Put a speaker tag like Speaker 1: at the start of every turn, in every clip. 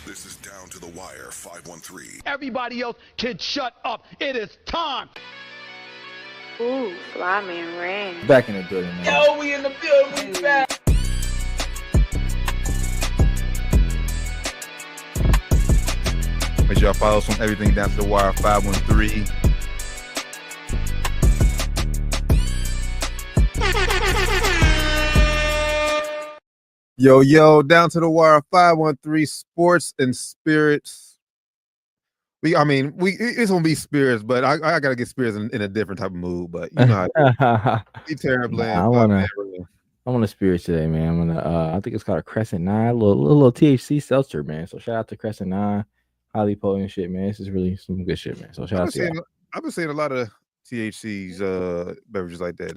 Speaker 1: This is Down to the Wire 513.
Speaker 2: Everybody else can shut up. It is time.
Speaker 3: Ooh, Fly Man ran.
Speaker 4: Back in the building, man.
Speaker 5: Yo, we in the building, we back.
Speaker 4: Make sure y'all follow us on everything Down to the Wire 513. Yo, Down to the Wire 513 Sports and Spirits. It's gonna be spirits, but I gotta get spirits in a different type of mood. But you know how be terrible.
Speaker 6: I want a spirit today, man. I'm gonna I think it's called a Crescent 9, a little THC seltzer, man. So shout out to Crescent 9, highly potent shit, man. This is really some good shit, man. So shout out to y'all.
Speaker 4: I've been seeing a lot of THC's beverages like that.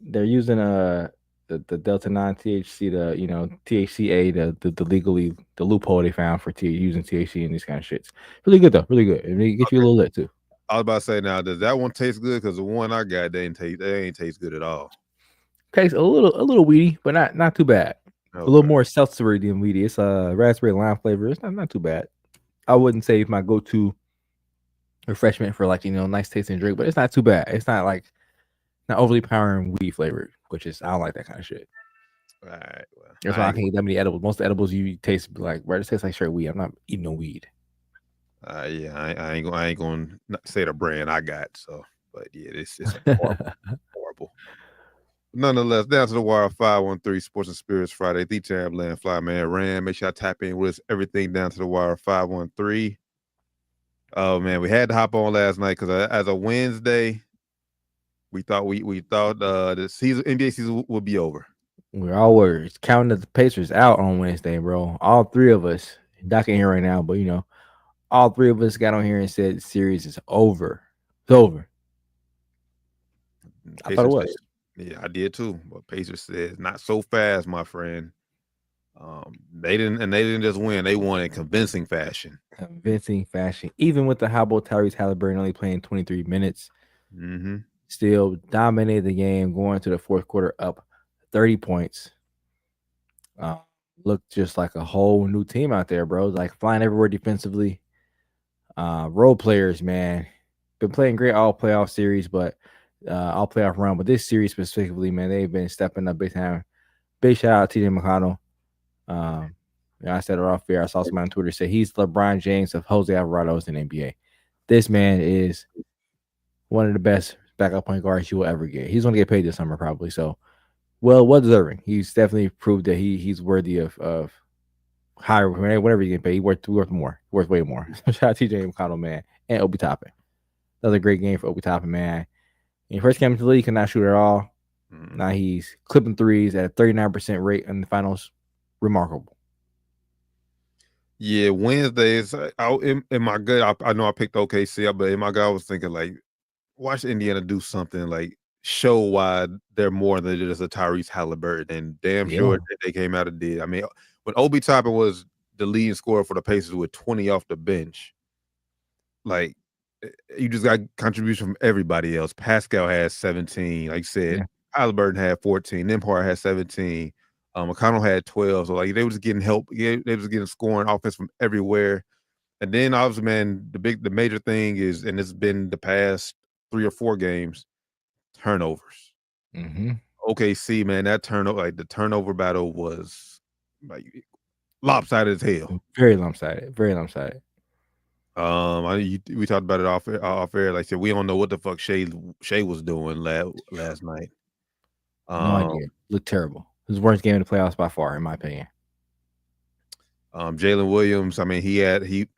Speaker 6: They're using the Delta 9 THC, THCA, the loophole they found for using THC and these kind of shits. Really good though, really good. And they get you a little lit too.
Speaker 4: I was about to say, now does that one taste good? Because the one I got, they ain't taste good at all.
Speaker 6: Tastes a little weedy, but not too bad. Okay. A little more seltzery than weedy. It's a raspberry lime flavor. It's not too bad. I wouldn't say it's my go-to refreshment for nice tasting drink, but it's not too bad. It's not overly powering weed flavored, which is I don't like that kind of shit.
Speaker 4: All right. Well,
Speaker 6: that's why I can't eat that many edibles. Most edibles you taste like, right? It tastes like straight weed. I'm not eating no weed.
Speaker 4: Yeah, I ain't gonna say the brand I got. So, but yeah, it's horrible. Nonetheless, Down to the Wire 513 Sports and Spirits Friday. The Chamberlain Fly Man ran. Make sure I tap in with us. Everything Down to the Wire 513. Oh man, we had to hop on last night because as a Wednesday, we thought the NBA season would be over.
Speaker 6: We're all worried. Counting the Pacers out on Wednesday, bro. All three of us, Doc ain't here right now, but all three of us got on here and said the series is over. It's over.
Speaker 4: Pacers
Speaker 6: I thought it was.
Speaker 4: Yeah, I did too. But Pacers said not so fast, my friend. They didn't just win; they won in convincing fashion.
Speaker 6: Even with the Hobble Tyrese Halliburton only playing 23 minutes, still dominated the game. Going to the fourth quarter up 30 points. Looked just like a whole new team out there, bro. Like flying everywhere defensively. Role players, man, been playing great all playoff series, but all playoff run. But this series specifically, man, they've been stepping up big time. Big shout out to TJ McConnell. I said it off air. I saw somebody on Twitter say he's LeBron James of Jose Alvarado's in the NBA. This man is one of the best backup point guards you will ever get. He's going to get paid this summer probably. So, well deserving. He's definitely proved that he's worthy of higher, whatever you get paid. He worth more. Worth way more. Shout out to TJ McConnell, man, and Obi Toppin. Another great game for Obi Toppin, man. When he first came into the league, he could not shoot at all. Now he's clipping threes at a 39% rate in the finals. Remarkable.
Speaker 4: Yeah, Wednesdays. In my gut, I know I picked OKC, but in my gut, I was thinking watch Indiana do something show why they're more than just a Tyrese Halliburton, and damn sure they came out and did. I mean, when Obi Toppin was the leading scorer for the Pacers with 20 off the bench, you just got contribution from everybody else. Pascal had 17, like you said. Halliburton had 14. Nembhard had 17. McConnell had 12. So they were just getting help. Yeah, they was getting scoring offense from everywhere. And then obviously, man, the major thing is, and it's been the past 3 or 4 games, turnovers. OKC, man, that turnover, the turnover battle was lopsided as hell.
Speaker 6: Very lopsided. Very lopsided.
Speaker 4: We talked about it off air. Like I said, we don't know what the fuck Shea was doing last night.
Speaker 6: No idea. Looked terrible. His worst game in the playoffs by far, in my opinion.
Speaker 4: Jalen Williams, I mean, he I ain't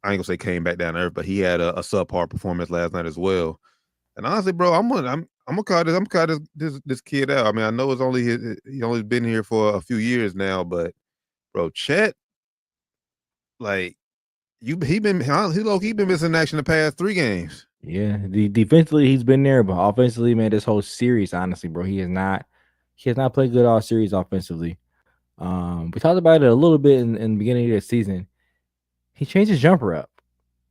Speaker 4: gonna say came back down to earth, but he had a subpar performance last night as well. And honestly, bro, I'm gonna call this kid out. I mean, I know he's only been here for a few years now, but bro, Chet, he been missing action the past 3 games.
Speaker 6: Yeah, defensively he's been there, but offensively, man, this whole series, honestly, bro, he has not played good all series offensively. We talked about it a little bit in the beginning of the season. He changed his jumper up.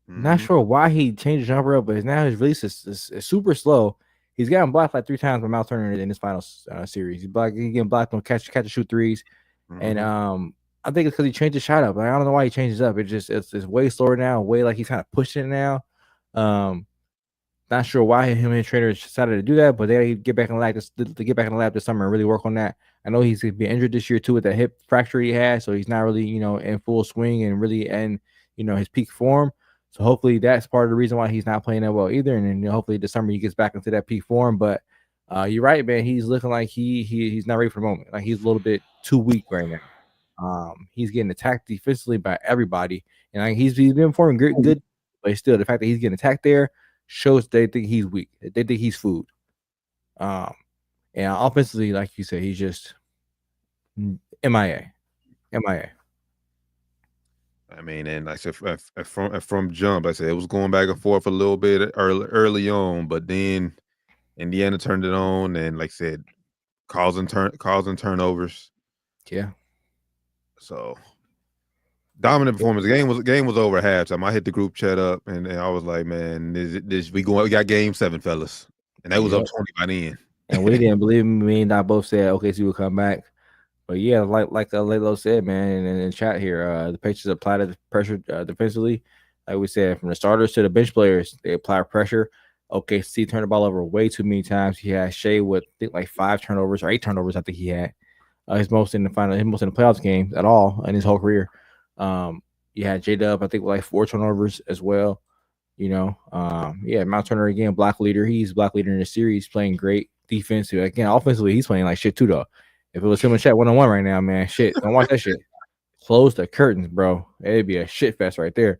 Speaker 6: Not sure why he changed his jumper up, but now his release is super slow. He's gotten blocked 3 times by Miles Turner in this final series. He's getting blocked on catch and shoot threes, and I think it's because he changed his shot up. Like, I don't know why he changed it up. It's way slower now, way like he's kind of pushing it now. Not sure why him and his trainer decided to do that, but they get back in the lab to get back in the lab this summer and really work on that. I know he's gonna be injured this year too with that hip fracture he had, so he's not really in full swing and really in his peak form. So hopefully that's part of the reason why he's not playing that well either. And then hopefully this summer he gets back into that peak form. But you're right, man. He's looking like he's not ready for the moment. Like he's a little bit too weak right now. He's getting attacked defensively by everybody, and like he's been performing good, but still the fact that he's getting attacked there shows they think he's weak. They think he's food. And offensively, like you said, he's just MIA.
Speaker 4: I mean, and like I said, from jump, like I said, it was going back and forth a little bit early on, but then Indiana turned it on, and like I said, causing turnovers.
Speaker 6: Yeah.
Speaker 4: So dominant performance. The game was over at halftime. I hit the group chat up, and I was like, "Man, we got game 7, fellas," and that was up 20 by then.
Speaker 6: And we didn't believe me. Me and I both said OKC would come back. But yeah, like Lalo said, man, in the chat here, the Patriots applied the pressure defensively. Like we said, from the starters to the bench players, they apply pressure. OKC turned the ball over way too many times. He had Shea with I think like 5 turnovers or 8 turnovers. I think he had his most in the playoffs games at all in his whole career. You had J-Dub, I think, with like 4 turnovers as well. Mount Turner again, block leader. He's block leader in the series, playing great defense. Again, offensively, he's playing like shit too, though. If it was him and Shaq 1-on-1 right now, man, shit, don't watch that shit. Close the curtains, bro. It'd be a shit fest right there.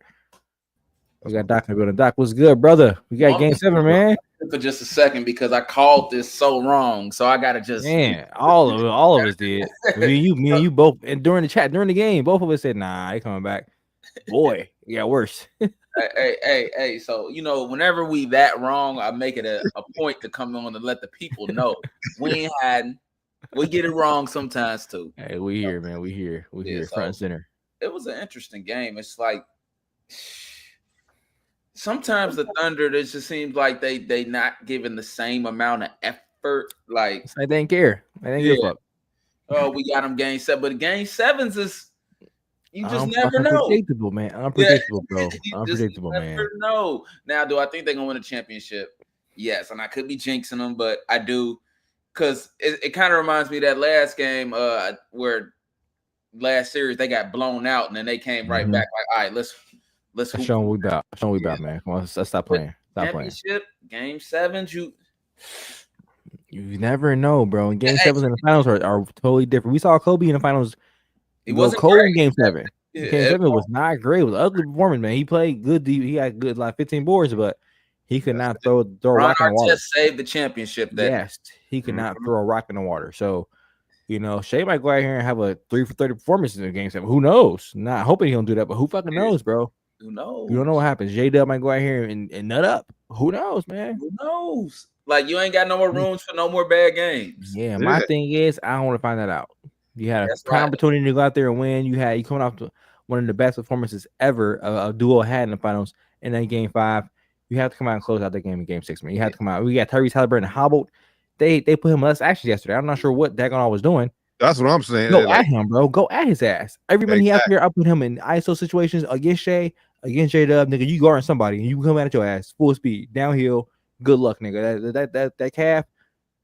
Speaker 6: We got Doc in the building. Doc, what's good, brother? We got game 7, man.
Speaker 5: For just a second because I called this so wrong, so I gotta just
Speaker 6: all of us did. me and you both, and during the game, both of us said, "Nah, he coming back." Boy, it got worse.
Speaker 5: Hey. So whenever we that wrong, I make it a point to come on and let the people know we ain't hiding. We get it wrong sometimes too.
Speaker 6: Hey, we here, man. We here. Front and center.
Speaker 5: It was an interesting game. It's like sometimes the Thunder, it just seems like they not giving the same amount of effort. Like
Speaker 6: they didn't care. They didn't give a fuck.
Speaker 5: Oh, we got them game 7, but game 7s is you just never know.
Speaker 6: Unpredictable, man. Unpredictable, bro. Unpredictable, man.
Speaker 5: Never know. Now, do I think they're gonna win a championship? Yes, and I could be jinxing them, but I do. Because it kind of reminds me of that last game where last series they got blown out and then they came right back like, all right, let's
Speaker 6: show them we about, man. Come on, let's stop playing.
Speaker 5: Championship, game 7s,
Speaker 6: you never know, bro. And game 7s in the finals are totally different. We saw Kobe in the finals.
Speaker 5: It wasn't
Speaker 6: cold
Speaker 5: great.
Speaker 6: in game 7. Game 7 was not great. It was ugly performance, man. He played good. He had good like 15 boards, but he could not throw a rock in the water.
Speaker 5: Just saved the championship.
Speaker 6: Yes, he could not throw a rock in the water. So, Shea might go out here and have a 3 for 30 performance in the game 7. Who knows? Not hoping he don't do that, but who fucking knows, bro?
Speaker 5: Who knows?
Speaker 6: You don't know what happens. J-Dub might go out here and nut up. Who knows, man?
Speaker 5: Who knows? Like you ain't got no more rooms for no more bad games.
Speaker 6: Yeah, my thing is I don't want to find that out. You had a prime opportunity to go out there and win. You coming off one of the best performances ever a duo had in the finals in that game 5. You have to come out and close out the game in game 6, man. You have to come out. We got Tyrese Halliburton hobbled. They put him less action yesterday. I'm not sure what Dagon was doing.
Speaker 4: That's what I'm saying.
Speaker 6: Go at him, bro. Go at his ass. Every minute he has here, I put him in ISO situations against Shea, against J-Dub, nigga. You guarding somebody and you come at your ass full speed downhill. Good luck, nigga. That calf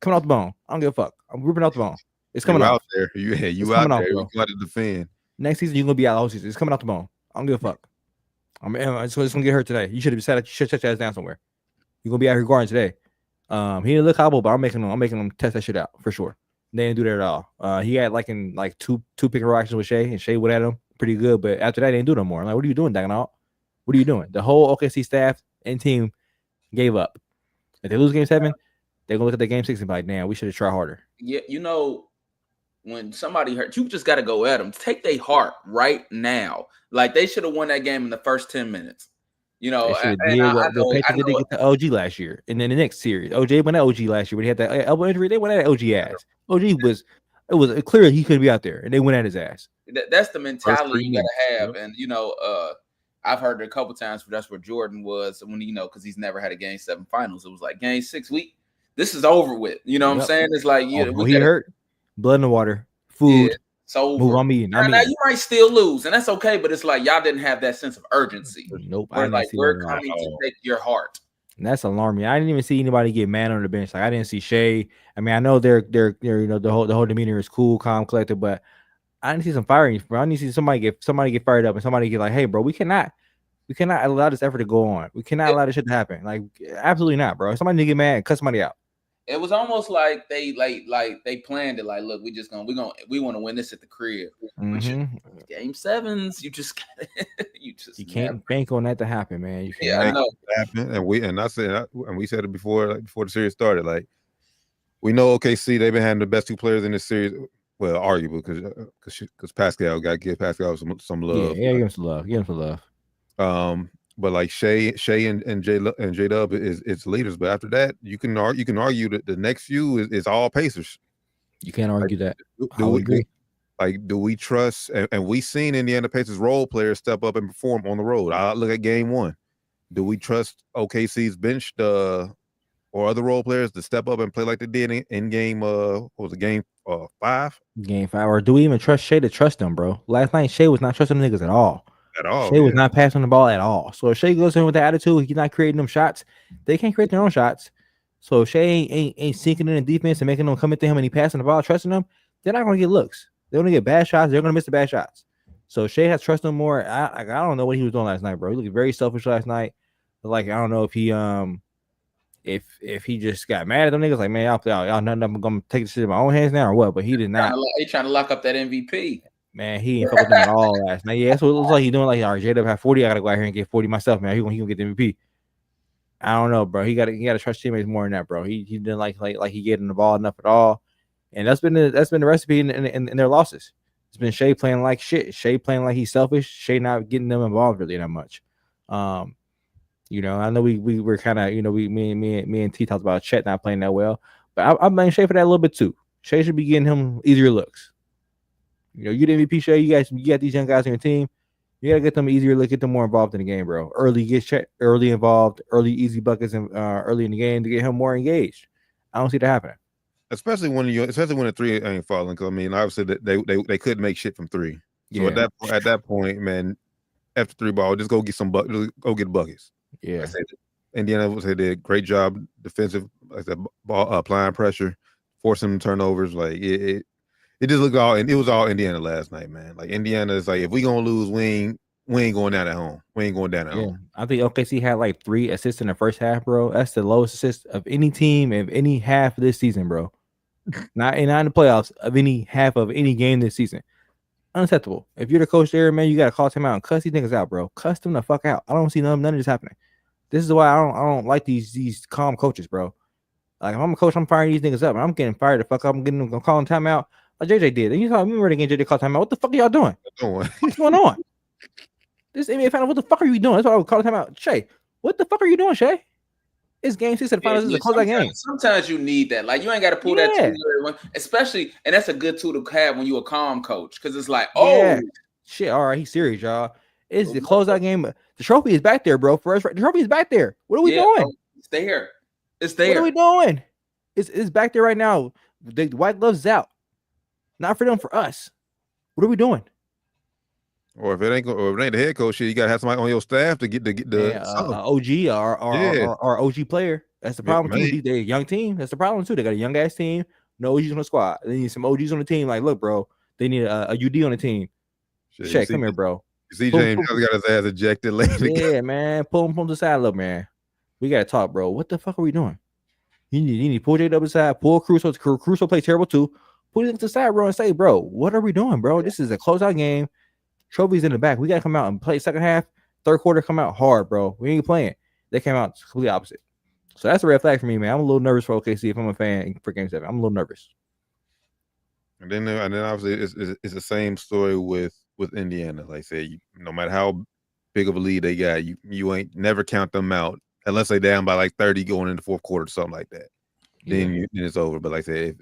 Speaker 6: coming off the bone. I don't give a fuck. I'm ripping off the bone. It's coming out
Speaker 4: there. You out there. You got to defend.
Speaker 6: Next season you're gonna be out the whole season. It's coming off the bone. I don't give a fuck. I'm just gonna get hurt today. You should have said you should shut your ass down somewhere. You're gonna be out here guarding today. He didn't look hobbled, but I'm making him test that shit out for sure. They didn't do that at all. He had two pick and roll actions with Shea, and Shea went at him pretty good. But after that, they didn't do no more. I'm like, what are you doing, Dagnall? What are you doing? The whole OKC staff and team gave up. If they lose game 7, they're gonna look at the game 6 and be like, damn, we should have tried harder.
Speaker 5: Yeah, when somebody hurt, you just got to go at them. Take their heart right now. Like they should have won that game in the first 10 minutes.
Speaker 6: They did what the Patriots did get the OG last year, and then the next series, OJ went at OG last year when he had that elbow injury. They went at OG ass. OG was clear he couldn't be out there, and they went at his ass.
Speaker 5: That's the mentality you gotta have, and I've heard it a couple times, but that's where Jordan was when because he's never had a game 7 finals. It was like game 6 this is over with. You know what I'm saying? It's like
Speaker 6: he hurt, blood in the water, food.
Speaker 5: Yeah. It's over.
Speaker 6: Move on me.
Speaker 5: Now you might still lose, and that's okay. But it's like y'all didn't have that sense of urgency.
Speaker 6: Nope.
Speaker 5: Where like we're coming to take your heart.
Speaker 6: And that's alarming. I didn't even see anybody get mad on the bench. Like I didn't see Shea. I mean, I know they're you know the whole demeanor is cool, calm, collected, but I didn't see some firing. Bro. I didn't see somebody get fired up and somebody get like, hey, bro, we cannot allow this effort to go on. We cannot allow this shit to happen. Like absolutely not, bro. Somebody need to get mad and cut somebody out.
Speaker 5: It was almost like they they planned it. Like, look, we want to win this at the crib. Game sevens, you
Speaker 6: can't bank on that to happen, man.
Speaker 5: Yeah, I know.
Speaker 4: Happen. And we said it before, like, before the series started. Like we know OKC, they've been having the best two players in this series. Well, arguable because Pascal got to give Pascal some love.
Speaker 6: Yeah, give him some love. Give him some love.
Speaker 4: But like Shea and J Dub is leaders. But after that, you can argue that the next few is all Pacers.
Speaker 6: You can't argue that.
Speaker 4: I would agree. Like, do we trust? And we seen Indiana Pacers role players step up and perform on the road. I look at game one. Do we trust OKC's bench or other role players to step up and play like they did in game? What was it, game 5?
Speaker 6: Game 5. Or do we even trust Shea to trust them, bro? Last night, Shea was not trusting the niggas at all. Shea was not passing the ball at all. So if Shea goes in with the attitude, he's not creating them shots. They can't create their own shots. So if Shea ain't sinking in the defense and making them come into him and he passing the ball, trusting them, they're not going to get looks. They're going to get bad shots. They're going to miss the bad shots. So Shea has trust them more. I don't know what he was doing last night, bro. He looked very selfish last night. But like, I don't know if he if he just got mad at them niggas, like, man, y'all nothing. I'm going to take this shit in my own hands now or what? But he did not.
Speaker 5: He trying to lock up that MVP.
Speaker 6: Man, he ain't fuck with them at all last night. Yeah, that's what it looks like. He's doing. Like, all right, J-Dub have 40. I gotta go out here and get 40 myself, man. He gonna get the MVP. I don't know, bro. He gotta trust teammates more than that, bro. He didn't like he getting the ball enough at all, and that's been the recipe in their losses. It's been Shea playing like shit. Shea playing like he's selfish. Shea not getting them involved really that much. You know, I know we were kind of, you know, me and T talked about Chet not playing that well, but I'm blaming Shea for that a little bit too. Shea should be getting him easier looks. You know, you the MVP, Shea. You got these young guys on your team. You gotta get them easier look, get them more involved in the game, bro. Early involved, early easy buckets, and early in the game to get him more engaged. I don't see that happening.
Speaker 4: Especially when the three ain't falling. Because I mean, obviously they could make shit from three. So at that point, man, after 3 ball, just go get go get buckets.
Speaker 6: Yeah,
Speaker 4: Indiana did a great job defensive, like that ball applying pressure, forcing turnovers. Like it just looked all, and it was all Indiana last night, man. Like Indiana is like, if we gonna lose, we ain't going down at home. We ain't going down at home.
Speaker 6: I think OKC had like 3 assists in the first half, bro. That's the lowest assist of any team of any half of this season, bro. not in the playoffs of any half of any game this season. Unacceptable. If you're the coach there, man, you gotta call them out and cuss these niggas out, bro. Cuss them the fuck out. I don't see none of this happening. This is why I don't like these calm coaches, bro. Like if I'm a coach, I'm firing these niggas up. I'm getting fired the fuck up. I'm calling timeout. Like JJ did. And you saw remember the game JJ called timeout. What the fuck are y'all doing? What's going on? This NBA final, what the fuck are you doing? That's what I would call timeout. Shay, what the fuck are you doing, Shay? It's game 6 of the finals. This is a close game.
Speaker 5: Sometimes you need that. Like you ain't got to pull that tool, especially, and that's a good tool to have when you're a calm coach, because it's like,
Speaker 6: shit, all right, he's serious, y'all. It's the closeout game. The trophy is back there, bro. For us, the trophy is back there. What are we doing?
Speaker 5: It's there. It's there.
Speaker 6: What are we doing? It's back there right now. The white gloves is out. Not for them, for us. What are we doing?
Speaker 4: Or if it ain't the head coach, you gotta have somebody on your staff to get the
Speaker 6: OG or OG player. That's the problem too. They're a young team. That's the problem too. They got a young ass team. No OGs on the squad. They need some OGs on the team. Like, look, bro, they need a UD on the team. Check, come here, bro.
Speaker 4: See, James got his ass ejected later.
Speaker 6: Yeah, man. Pull him from the side, look, man. We gotta talk, bro. What the fuck are we doing? You need to pull J double side, pull Crusoe. Crusoe play terrible too. Put it to the side, bro, and say, bro, what are we doing, bro? This is a closeout game. Trophies in the back. We gotta come out and play second half, third quarter, come out hard, bro. We ain't playing. They came out completely opposite. So that's a red flag for me, man. I'm a little nervous for OKC if I'm a fan for Game 7. I'm a little nervous.
Speaker 4: And then obviously it's the same story with Indiana. Like I said, no matter how big of a lead they got, you ain't never count them out unless they down by like 30 going into fourth quarter, something like that. Then it's over. But like I said,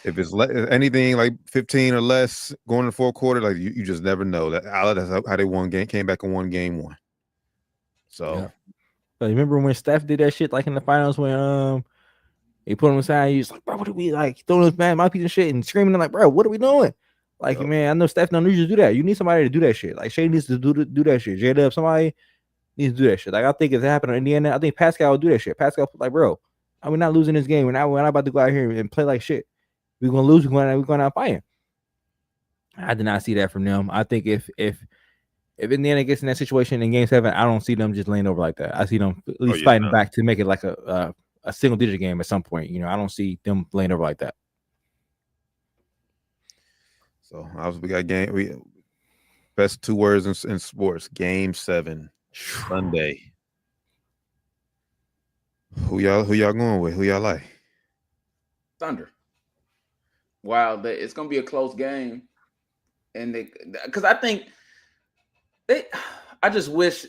Speaker 4: if it's anything like 15 or less going to the fourth quarter, like you just never know. That's how they came back and won game 1. So,
Speaker 6: But remember when Steph did that shit like in the finals when he put him aside, he was like, bro, what are we like throwing his mouthpiece and shit and screaming like, bro, what are we doing? Like, man, I know Steph don't need you to do that. You need somebody to do that shit. Like, Shea needs to do that shit. J-Dub, somebody needs to do that shit. Like, I think if it happened in Indiana, I think Pascal will do that shit. Pascal, like, bro, we're not losing this game. We're not about to go out here and play like shit. We're gonna lose. We're going out fighting. I did not see that from them. I think if Indiana gets in that situation in Game 7, I don't see them just laying over like that. I see them at least fighting back to make it like a single digit game at some point. You know, I don't see them laying over like that.
Speaker 4: So we got best 2 words in sports. Game 7 Sunday. Who y'all going with? Who y'all like?
Speaker 5: Thunder. Wow, it's gonna be a close game, and because I think I just wish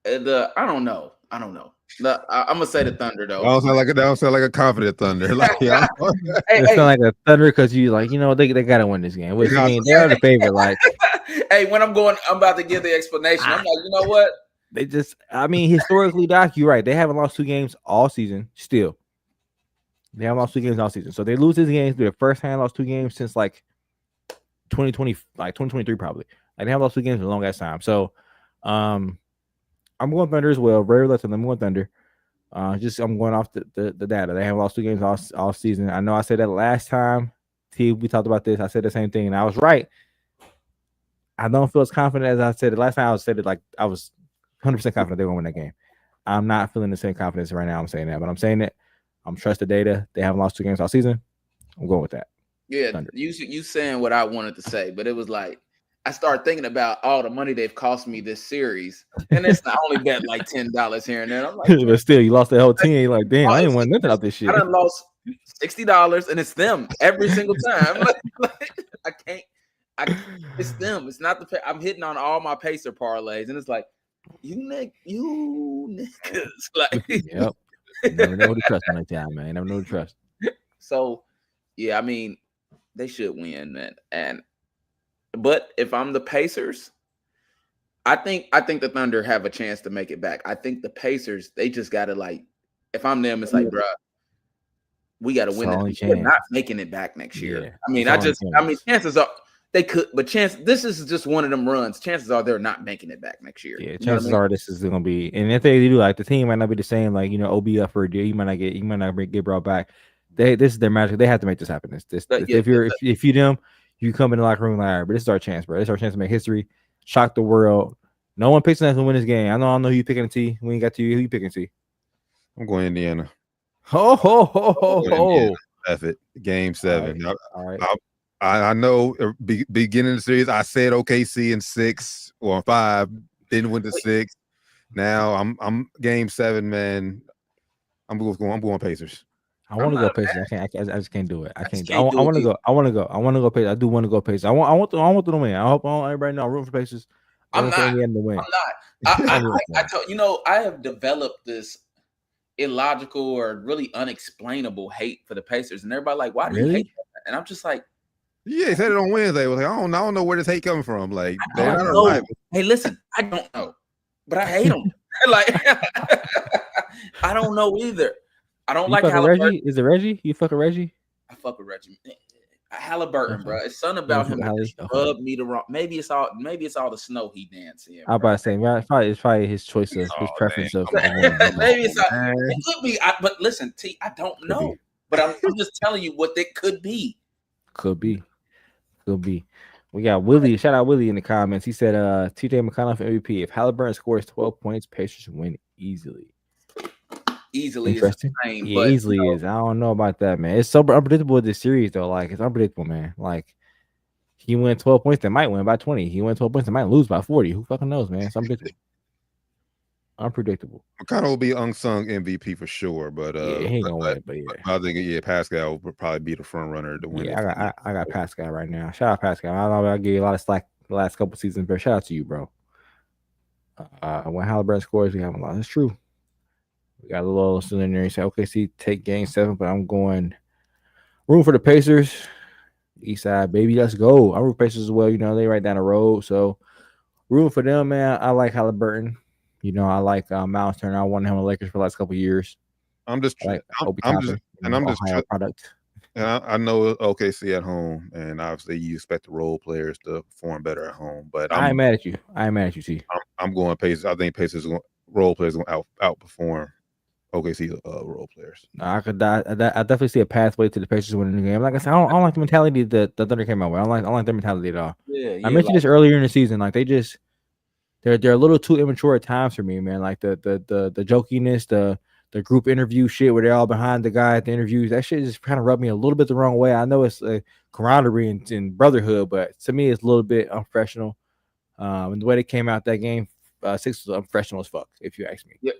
Speaker 5: I don't know. I'm gonna say the Thunder though.
Speaker 4: That don't sound like a confident Thunder. Like, yeah.
Speaker 6: It sound like a Thunder because you like, they gotta win this game. Which I mean, they're the favorite. Like,
Speaker 5: hey, when I'm about to give the explanation, I'm like, you know what?
Speaker 6: They just, historically, Doc, you're right. They haven't lost 2 games all season. Still, they haven't lost 2 games all season. So they lose these games. Their first hand lost 2 games since like 2020, like 2023 probably. Like they haven't lost 2 games in a long ass time. So, I'm going Thunder as well. Very reluctant. I'm going Thunder. I'm going off the data. They haven't lost 2 games all season. I know I said that last time. We talked about this. I said the same thing, and I was right. I don't feel as confident as I said it last time. I said it like I was 100% confident they were going to win that game. I'm not feeling the same confidence right now. I'm saying that, but I'm saying it. I'm trust the data. They haven't lost 2 games all season. I'm going with that.
Speaker 5: Yeah,
Speaker 6: Thunder.
Speaker 5: You saying what I wanted to say, but it was like I started thinking about all the money they've cost me this series, and it's not only bet like $10 here and there. I'm like,
Speaker 6: but still, you lost the whole team. You're like, damn, I didn't want nothing out this shit.
Speaker 5: I done lost $60, and it's them every single time. I can't. It's them. It's not the. I'm hitting on all my Pacer parlays, and it's like you niggas. Like,
Speaker 6: yep. Never know who to trust on that time, man. Never know who to trust.
Speaker 5: So, yeah, I mean, they should win, man. But if I'm the Pacers, I think the Thunder have a chance to make it back. I think the Pacers, they just gotta like. If I'm them, it's like, bro, we gotta win it. We're not making it back next year. Yeah. Chances are. They could, but this is just one of them runs. Chances are they're not making it back next year.
Speaker 6: Yeah, chances are this is gonna be, and if they do, like the team might not be the same. Like OB up for a deal, you might not get brought back. This is their magic. They have to make this happen. If you them, you come in the locker room like, all right, but this is our chance, bro. This is our chance to make history, shock the world. No one picks us to win this game. I know who you picking. T. We ain't got to you. Who you picking? T.
Speaker 4: I'm going Indiana.
Speaker 6: Ho.
Speaker 4: F it. Game 7.
Speaker 6: All right.
Speaker 4: I know beginning of the series, I said OKC in 6 or 5, didn't win the 6. Now I'm Game 7, man. I'm going Pacers.
Speaker 6: I want to go Pacers. I just can't do it. I want to go Pacers. I do want to go Pacers. I want them to win. I hope everybody know I'm rooting for Pacers.
Speaker 5: I'm not. I told I have developed this illogical or really unexplainable hate for the Pacers, and everybody like, why do you hate them? And I'm just like.
Speaker 4: Yeah, he said it on Wednesday. Like, I don't know where this hate coming from. Like,
Speaker 5: I don't know. Hey, listen, I don't know, but I hate them. Like, I don't know either. I don't like Halliburton.
Speaker 6: Reggie? Is it Reggie? You fucking Reggie?
Speaker 5: I fuck with Reggie. Halliburton, bro. It's something about him that just rubbed me the wrong. Maybe it's all the snow he dancing.
Speaker 6: I'm about to say, it's probably his choice of his preference of.
Speaker 5: Maybe it could be. But listen, T, I don't know. But I'm just telling you what it could be.
Speaker 6: Could be. We got Willie. Shout out Willie in the comments. He said, TJ McConnell for MVP. If Halliburton scores 12 points, Pacers win easily.
Speaker 5: Easily
Speaker 6: interesting. Easily is. I don't know about that, man. It's so unpredictable this series, though. Like, it's unpredictable, man. Like, he win 12 points, they might win by 20. He win 12 points, they might lose by 40. Who fucking knows, man? It's unpredictable.
Speaker 4: McConnell will be unsung MVP for sure, but
Speaker 6: he ain't gonna win. But
Speaker 4: I think Pascal would probably be the front runner to win.
Speaker 6: Yeah, I got Pascal right now. Shout out Pascal. I know I gave you a lot of slack the last couple seasons, but shout out to you, bro. When Halliburton scores, we have a lot. That's true. We got a little still in there. You say, OKC take Game 7, but I'm going room for the Pacers. East side, baby, let's go. I'm room for Pacers as well. They right down the road, so room for them, man. I like Halliburton. I like Miles Turner. I wanted him on the Lakers for the last couple of years.
Speaker 4: I'm just
Speaker 6: product.
Speaker 4: And I know OKC at home, and obviously you expect the role players to perform better at home. But
Speaker 6: I ain't mad at you. I ain't mad at you, T.
Speaker 4: I'm going Pacers. I think Pacers role players going to outperform OKC role players.
Speaker 6: I definitely see a pathway to the Pacers winning the game. Like I said, I don't like the mentality that the Thunder came out with. I don't like their mentality at all.
Speaker 5: Yeah,
Speaker 6: I mentioned this earlier in the season. Like they're a little too immature at times for me, man. Like the jokiness, the group interview shit where they're all behind the guy at the interviews. That shit just kind of rubbed me a little bit the wrong way. I know it's a camaraderie and brotherhood, but to me, it's a little bit unprofessional. And the way they came out that game, 6 was unprofessional as fuck, if you ask me.
Speaker 5: Yeah,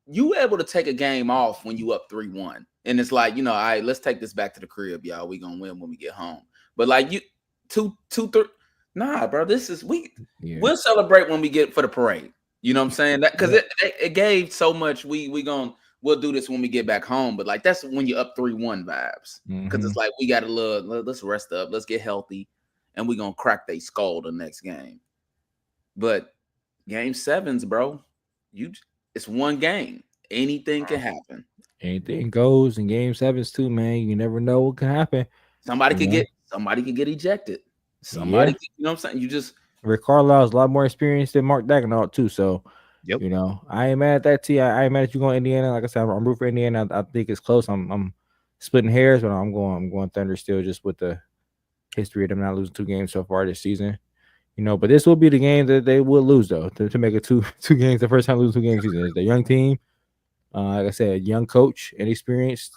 Speaker 5: you able to take a game off when you up 3-1, and it's like, all right, let's take this back to the crib, y'all. We gonna win when we get home. But like you, 2-3, nah, bro. We'll celebrate when we get for the parade. You know what I'm saying? That because it gave so much. We'll do this when we get back home. But like that's when you're up 3-1 vibes. Because it's like we got let's rest up, let's get healthy, and we're gonna crack they skull the next game. But game 7s, bro, it's one game. Anything can happen.
Speaker 6: Anything goes in game 7s too, man. You never know what can happen.
Speaker 5: Somebody could get ejected. Somebody, you know what I'm saying? You just
Speaker 6: Rick Carlisle's a lot more experienced than Mark Daigneault too. So,
Speaker 4: Yep.
Speaker 6: I ain't mad at that. I ain't mad at you going Indiana. Like I said, I'm rooting for Indiana. I think it's close. I'm splitting hairs, but I'm going Thunder still, just with the history of them not losing 2 games so far this season. But this will be the game that they will lose though. To make it two games, the first time losing 2 games season. It's a young team. Like I said, young coach, inexperienced.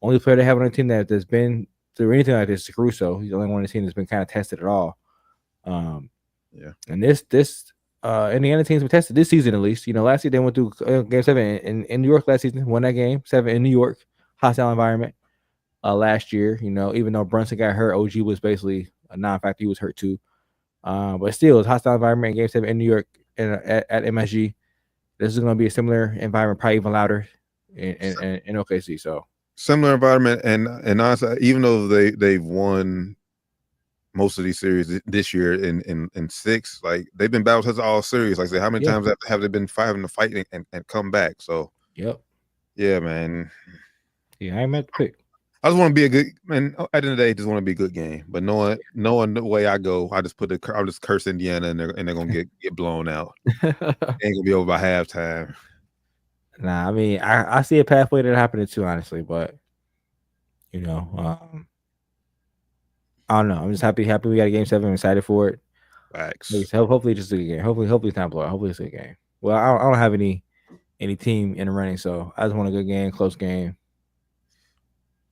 Speaker 6: Only player they have on the team that's been through anything like this is Caruso. He's the only one on the team that's been kind of tested at all. And this Indiana team's been tested this season at least. Last year they went through game 7 in New York last season, won that game 7 in New York, hostile environment. Last year, even though Brunson got hurt, OG was basically a non-factor. He was hurt too, but still, it's hostile environment in game 7 in New York and at MSG. This is going to be a similar environment, probably even louder in OKC. So
Speaker 4: similar environment, and honestly, even though they've won most of these series this year in 6, like they've been battle tested all series. Like I said, how many times have they been fighting the fight and come back? So yeah, man.
Speaker 6: Yeah, I ain't meant to pick.
Speaker 4: I just want to be a good man. At the end of the day, just want to be a good game. But knowing the way I go, I'll just curse Indiana and they're gonna get blown out. Ain't gonna be over by halftime.
Speaker 6: Nah, I mean, I see a pathway to happening too, honestly. But I don't know. I'm just happy we got a game 7. I'm excited for it.
Speaker 4: Facts.
Speaker 6: Hopefully, just a good game. Hopefully it's not a blowout. Hopefully, it's a good game. Well, I don't have any team in the running, so I just want a good game, close game.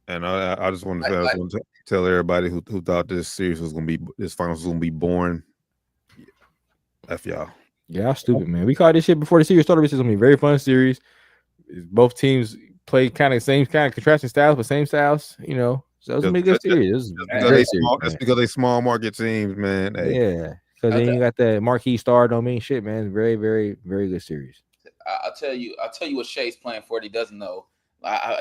Speaker 4: And I just want to tell everybody who thought this finals was gonna be boring. F y'all.
Speaker 6: Yeah, stupid, man. We called this shit before the series started. This is gonna be a very fun series. Both teams play kind of same kind of contrasting styles, but same styles. So it's gonna be a good series.
Speaker 4: That's because they small market teams, man. Hey.
Speaker 6: Yeah, because then you got that marquee star. Don't mean shit, man. Very, very, very good series.
Speaker 5: I'll tell you what Shay's playing for. He doesn't know.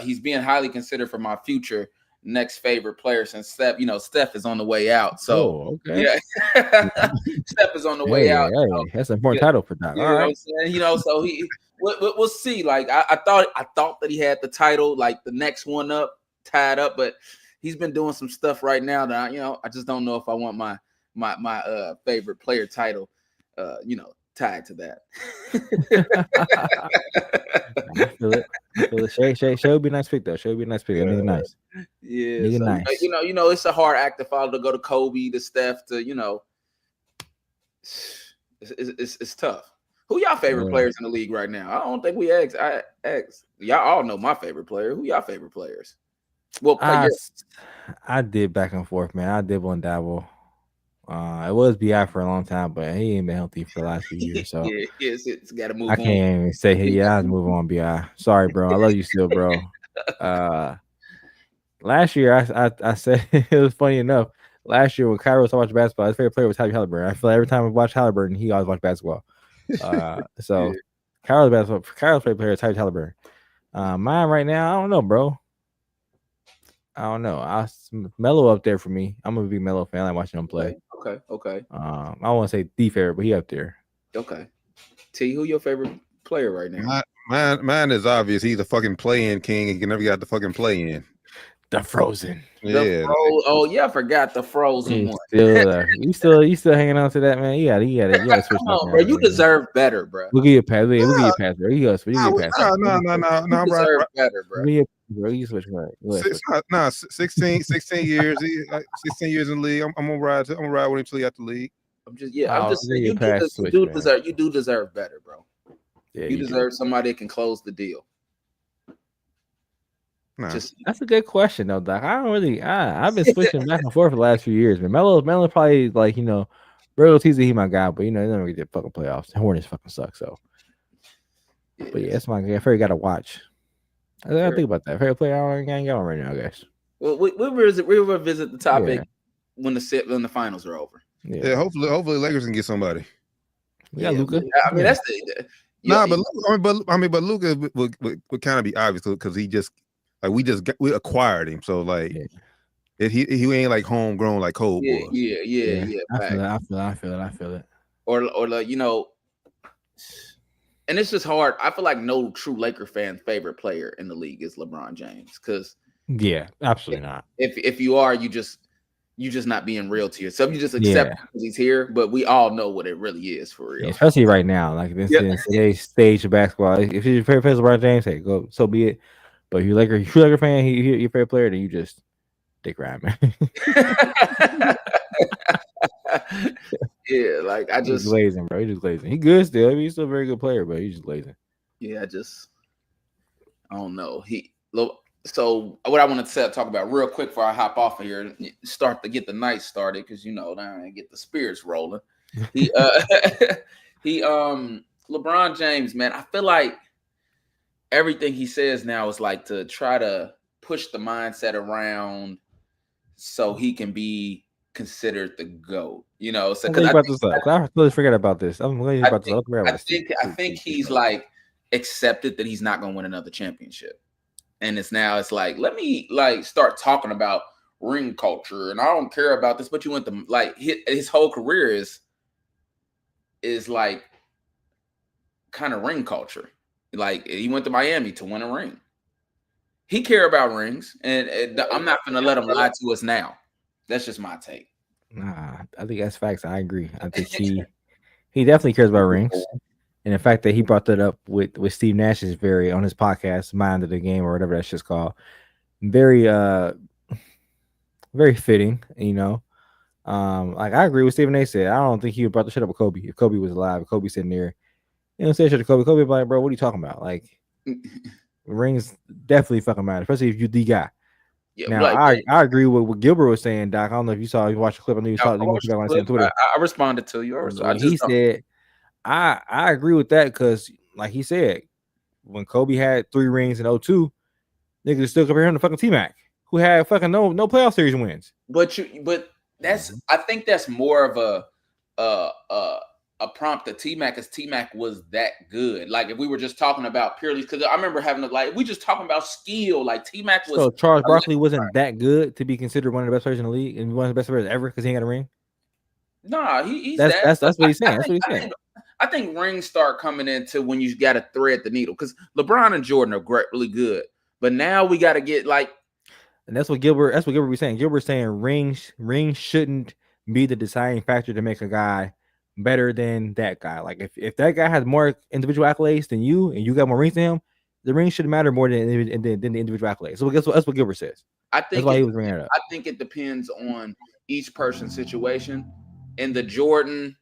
Speaker 5: He's being highly considered for my future next favorite player since Steph. Steph is on the way out. So
Speaker 6: okay.
Speaker 5: Yeah, Steph is on the way out.
Speaker 6: Hey, that's an important title for that.
Speaker 5: You know what I'm saying? So we'll see. Like I thought that he had the title, like the next one up, tied up, but he's been doing some stuff right now that I just don't know if I want my favorite player title, tied to that.
Speaker 6: I feel it. Shay would be a nice pick though. Shay would be a nice pick. Nigga nice.
Speaker 5: Yeah.
Speaker 6: Nigga
Speaker 5: So,
Speaker 6: nice.
Speaker 5: It's a hard act to follow, to go to Kobe, to Steph, to it's tough. Who y'all favorite players in the league right now? I don't think we asked. I asked. Y'all all know my favorite player. Who y'all favorite players? Well,
Speaker 6: I did back and forth, man. I dibble and dabble. It was BI for a long time, but he ain't been healthy for the last few years. So
Speaker 5: it's got to move on.
Speaker 6: I can't even say, hey, yeah, I'll move on, BI. Sorry, bro. I love you still, bro. Last year, I said it was funny enough. Last year when Kyrie was watching basketball, his favorite player was Tyrese Halliburton. I feel like every time I watch Halliburton, he always watch basketball. So Kyrie's favorite player is Tyrese Halliburton. Mine right now, I don't know, bro. I don't know. Melo up there for me. I'm a big Melo fan. I like watching him play.
Speaker 5: Okay.
Speaker 6: I don't want to say the favorite, but he up there.
Speaker 5: Okay. T, who your favorite player right now?
Speaker 4: Mine is obvious. He's a fucking play-in king. He never got the fucking play-in.
Speaker 6: The Frozen.
Speaker 4: Yeah,
Speaker 5: Oh yeah, I forgot the Frozen one.
Speaker 6: You still hanging on to that, man? You gotta switch
Speaker 5: Come
Speaker 6: up,
Speaker 5: on,
Speaker 6: man.
Speaker 5: bro. You deserve better, bro.
Speaker 6: We'll give you a pass. We'll give you a pass, bro. You pass.
Speaker 4: no,
Speaker 5: You deserve better, bro.
Speaker 6: Bro, you switch right.
Speaker 4: 16 years. 16 years in the league. I'm gonna ride with him until he out the league.
Speaker 5: I'm just saying, you do deserve better, bro.
Speaker 6: Yeah,
Speaker 5: you deserve somebody that can close the deal.
Speaker 4: Nah.
Speaker 6: That's a good question though, Doc. I've been switching back and forth for the last few years, man. Melo probably like, you know, Bro Teaser, he my guy, but you know, he never get fucking playoffs. The Hornets fucking suck. So, but yeah, that's my guy. I feel you got to watch. I gotta think about that. Favorite player, I ain't got one right now, I guess.
Speaker 5: Well, we'll revisit the topic when the finals are over.
Speaker 4: Yeah, hopefully Lakers can get somebody.
Speaker 6: We got Luka.
Speaker 5: I mean, that's
Speaker 4: but Luka would kind of be obvious because he just like we acquired him, so like he ain't like homegrown like Cole was.
Speaker 5: Yeah.
Speaker 6: I feel it.
Speaker 5: Or like, you know, and it's just hard. I feel like no true Laker fan's favorite player in the league is LeBron James, because
Speaker 6: absolutely not.
Speaker 5: If you are, you just not being real to yourself. You just accept because he's here, but we all know what it really is for real.
Speaker 6: Especially right now, like in today's stage of basketball. If your favorite player is LeBron James, hey, go, so be it. But if you're a true Laker fan, you're your favorite player, then you just dick ride, man.
Speaker 5: Yeah, like
Speaker 6: he's glazing, bro. He's just glazing. He good still. I mean, he's still a very good player, but he's just glazing.
Speaker 5: Yeah, I don't know. So what I want to talk about real quick before I hop off of here and start to get the night started, because you know I get the spirits rolling. LeBron James, man, I feel like everything he says now is like to try to push the mindset around so he can be considered the GOAT. You know, so
Speaker 6: I totally forget about this. I'm glad you about this.
Speaker 5: I think he's like accepted that he's not going to win another championship. And it's like, let me like start talking about ring culture, and I don't care about this, but you went to like his whole career is like kind of ring culture. Like he went to Miami to win a ring. He care about rings, and I'm not going to let him lie to us now. That's just my take.
Speaker 6: Nah, I think that's facts. I agree. I think he definitely cares about rings. And the fact that he brought that up with Steve Nash is on his podcast, Mind of the Game, or whatever that shit's called, very very fitting, you know. Like I agree with Stephen A. said. I don't think he would brought the shit up with Kobe. If Kobe was alive, if Kobe sitting there, you know, say shit to Kobe would be like, bro, what are you talking about? Like rings definitely fucking matter, especially if you the guy. Yeah, now I agree with what Gilbert was saying, Doc. I don't know if you watched the clip. I know you saw it on Twitter.
Speaker 5: I responded to you.
Speaker 6: He said, I agree with that because, like he said, when Kobe had 3 rings in 2002, niggas still compare him to fucking T-Mac, who had fucking no playoff series wins.
Speaker 5: But that's I think that's more of a prompt to T-Mac, because T-Mac was that good. Like if we were just talking about purely, because I remember having we just talking about skill. Like T-Mac was.
Speaker 6: So Charles Barkley wasn't that good to be considered one of the best players in the league and one of the best players ever because he ain't got a ring.
Speaker 5: Nah, he's
Speaker 6: that's what he's saying. That's what he's saying.
Speaker 5: I think rings start coming into when you got to thread the needle, because LeBron and Jordan are really good, but now we got to get like.
Speaker 6: And that's what Gilbert was saying. Gilbert's saying rings shouldn't be the deciding factor to make a guy better than that guy. Like if that guy has more individual accolades than you and you got more rings than him, the ring should matter more than the individual accolades. So that's what Gilbert says.
Speaker 5: I think
Speaker 6: that's why he was bringing it up.
Speaker 5: I think it depends on each person's situation. In the Jordan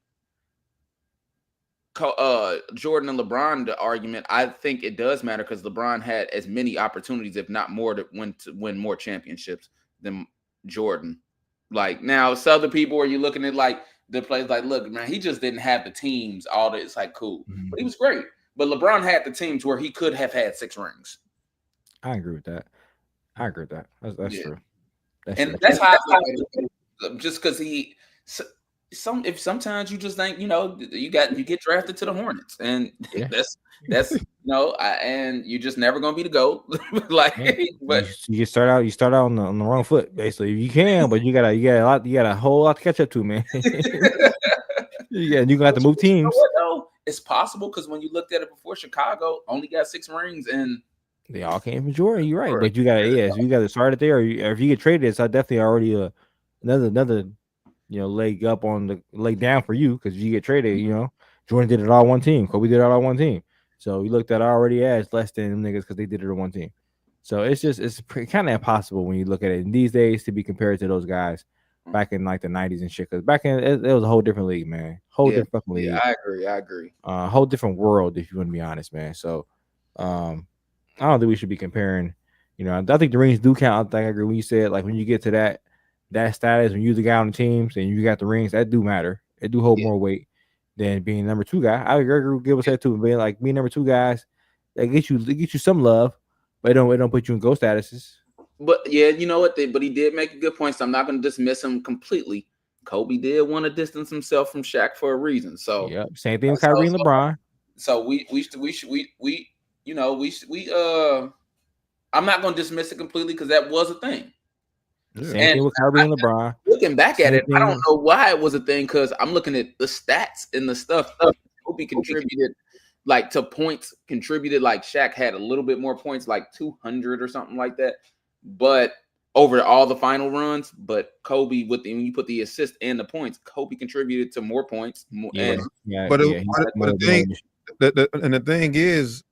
Speaker 5: and LeBron argument, I think it does matter because LeBron had as many opportunities, if not more, to win more championships than Jordan. Like now, some other people are you looking at like the players like, look, man, he just didn't have the teams. All that it's like cool, but he was great. But LeBron had the teams where he could have had 6 rings.
Speaker 6: I agree with that. That's true.
Speaker 5: That's how just because he. Sometimes you just think, you know, you get drafted to the Hornets, and that's and you're just never gonna be the GOAT. But
Speaker 6: you start out on the wrong foot, basically. You can, but you got a whole lot to catch up to, man. You're gonna have to move teams.
Speaker 5: It's possible because when you looked at it before, Chicago only got 6 rings, and
Speaker 6: They all came from Jordan. You're right,
Speaker 4: Sure.
Speaker 6: but you got so you got to start it there, or if you get traded, it's definitely already another leg up on the leg down for you because you get traded. Jordan did it all on one team. Kobe did it all on one team. So you looked at already as less than them niggas because they did it on one team. So it's kind of impossible when you look at it in these days to be compared to those guys back in like the 90s and shit. Because back in it was a whole different league, man. Different fucking league.
Speaker 5: Yeah, I agree.
Speaker 6: Whole different world, if you want to be honest, man. So I don't think we should be comparing. I think the rings do count. I think I agree when you said like when you get to that status, when you're the guy on the teams and you got the rings, that do matter. It do hold more weight than being number 2 guy. I agree with Gilbert said too. Being number 2 guys, they get you some love, but it don't put you in GOAT statuses.
Speaker 5: But yeah, you know what? But he did make a good point. So I'm not going to dismiss him completely. Kobe did want to distance himself from Shaq for a reason. So
Speaker 6: same thing with Kyrie and LeBron.
Speaker 5: So we I'm not going to dismiss it completely because that was a thing.
Speaker 6: Same thing with Kyrie and LeBron.
Speaker 5: Looking back at it, I don't know why it was a thing because I'm looking at the stats and the stuff. Kobe contributed to points, contributed like Shaq had a little bit more points, like 200 or something like that. But over all the final runs, but Kobe when you put the assist and the points, Kobe contributed to more points.
Speaker 4: The thing is,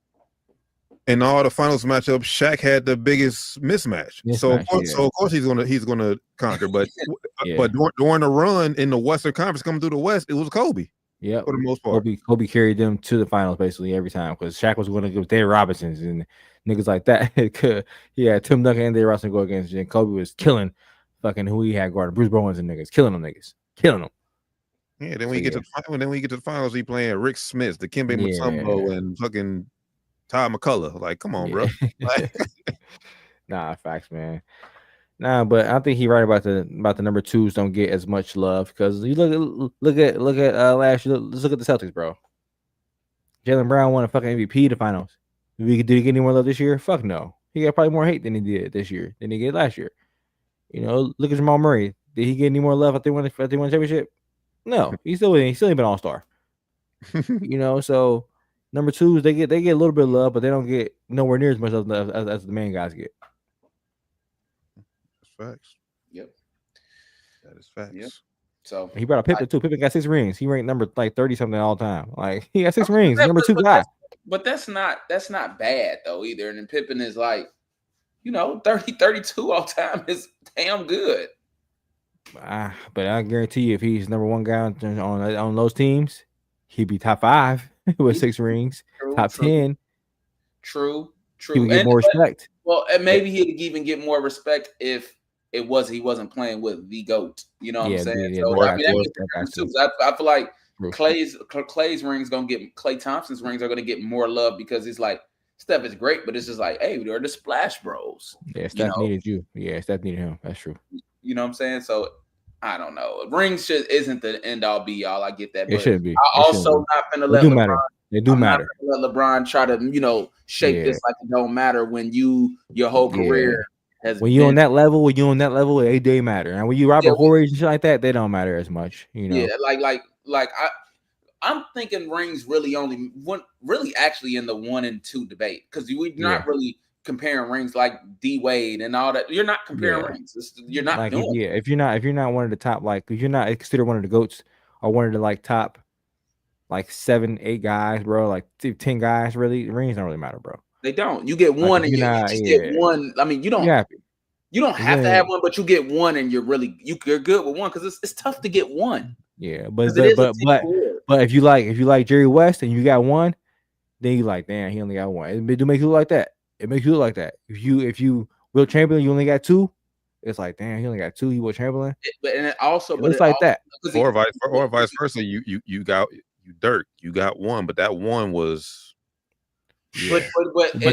Speaker 4: in all the finals matchups, Shaq had the biggest mismatch. So of course he's gonna conquer. But but during the run in the Western Conference coming through the West, it was Kobe.
Speaker 6: Yeah,
Speaker 4: for the most part.
Speaker 6: Kobe carried them to the finals basically every time because Shaq was going to give David Robinsons and niggas like that. He had Tim Duncan and David Robinson go against you, and Kobe was killing fucking who he had guarding, Bruce Bowens and niggas, killing them.
Speaker 4: Yeah, then when you get to the finals, he playing Rick Smith, Dikembe Mutombo, and fucking Todd McCullough. Like, come on, bro.
Speaker 6: Nah, facts, man. Nah, but I think he's right about the number 2s don't get as much love because you look at last year. Let's look at the Celtics, bro. Jaylen Brown won a fucking MVP the finals. Did he get any more love this year? Fuck no. He got probably more hate than he did this year than he did last year. Look at Jamal Murray. Did he get any more love after they won the championship? No, he's still been All-Star. So number 2s they get a little bit of love, but they don't get nowhere near as much as the main guys get.
Speaker 4: Facts.
Speaker 5: Yep.
Speaker 4: That is facts. Yep.
Speaker 5: So
Speaker 6: he brought up Pippen too. Pippen got 6 rings. He ranked number 30 something all the time. Like he got 6 rings. He's number 2 guy.
Speaker 5: But that's not bad though either. And then Pippen is 30, 32 all time is damn good.
Speaker 6: But I guarantee you, if he's number 1 guy on those teams, he'd be top 5 with 6 rings. Top 10.
Speaker 5: True.
Speaker 6: He would get more respect.
Speaker 5: Well, and maybe he'd even get more respect if he wasn't playing with the GOAT. You know what I'm saying? I feel like Clay's rings gonna get Klay Thompson's rings are gonna get more love because it's like Steph is great, but it's just like, hey, they're the Splash Bros.
Speaker 6: Yeah, Steph needed you. Yeah, Steph needed him. That's true.
Speaker 5: You know what I'm saying? So I don't know. Rings isn't the end all be all. I get that.
Speaker 6: It should be.
Speaker 5: I also not gonna let LeBron.
Speaker 6: They do matter.
Speaker 5: Let LeBron try to, shape this like it don't matter when your whole career has.
Speaker 6: When you on that level, they matter. And when you Robert Horry and shit like that, they don't matter as much. Yeah,
Speaker 5: I'm thinking rings really actually in the 1 and 2 debate because we're not really comparing rings like D Wade and all that. You're not comparing rings. You're not doing.
Speaker 6: If you're not one of the top, if you're not considered one of the GOATs or one of the top. 7, 8 guys, bro. 10 guys, really. The rings don't really matter, bro.
Speaker 5: They don't. You get one, and you just get one. I mean, you don't. You don't have to have one, but you get one, and you're good with one because it's tough to get one.
Speaker 6: Yeah, but if you like Jerry West and you got one, then you like, damn, he only got one. It do make you look like that. It makes you look like that. If you Will Chamberlain, you only got 2. It's like, damn, he only got 2. He Will Chamberlain.
Speaker 5: But
Speaker 6: it's like that.
Speaker 4: Or vice versa. You got. Dirk, you got 1, but that 1 was.
Speaker 5: But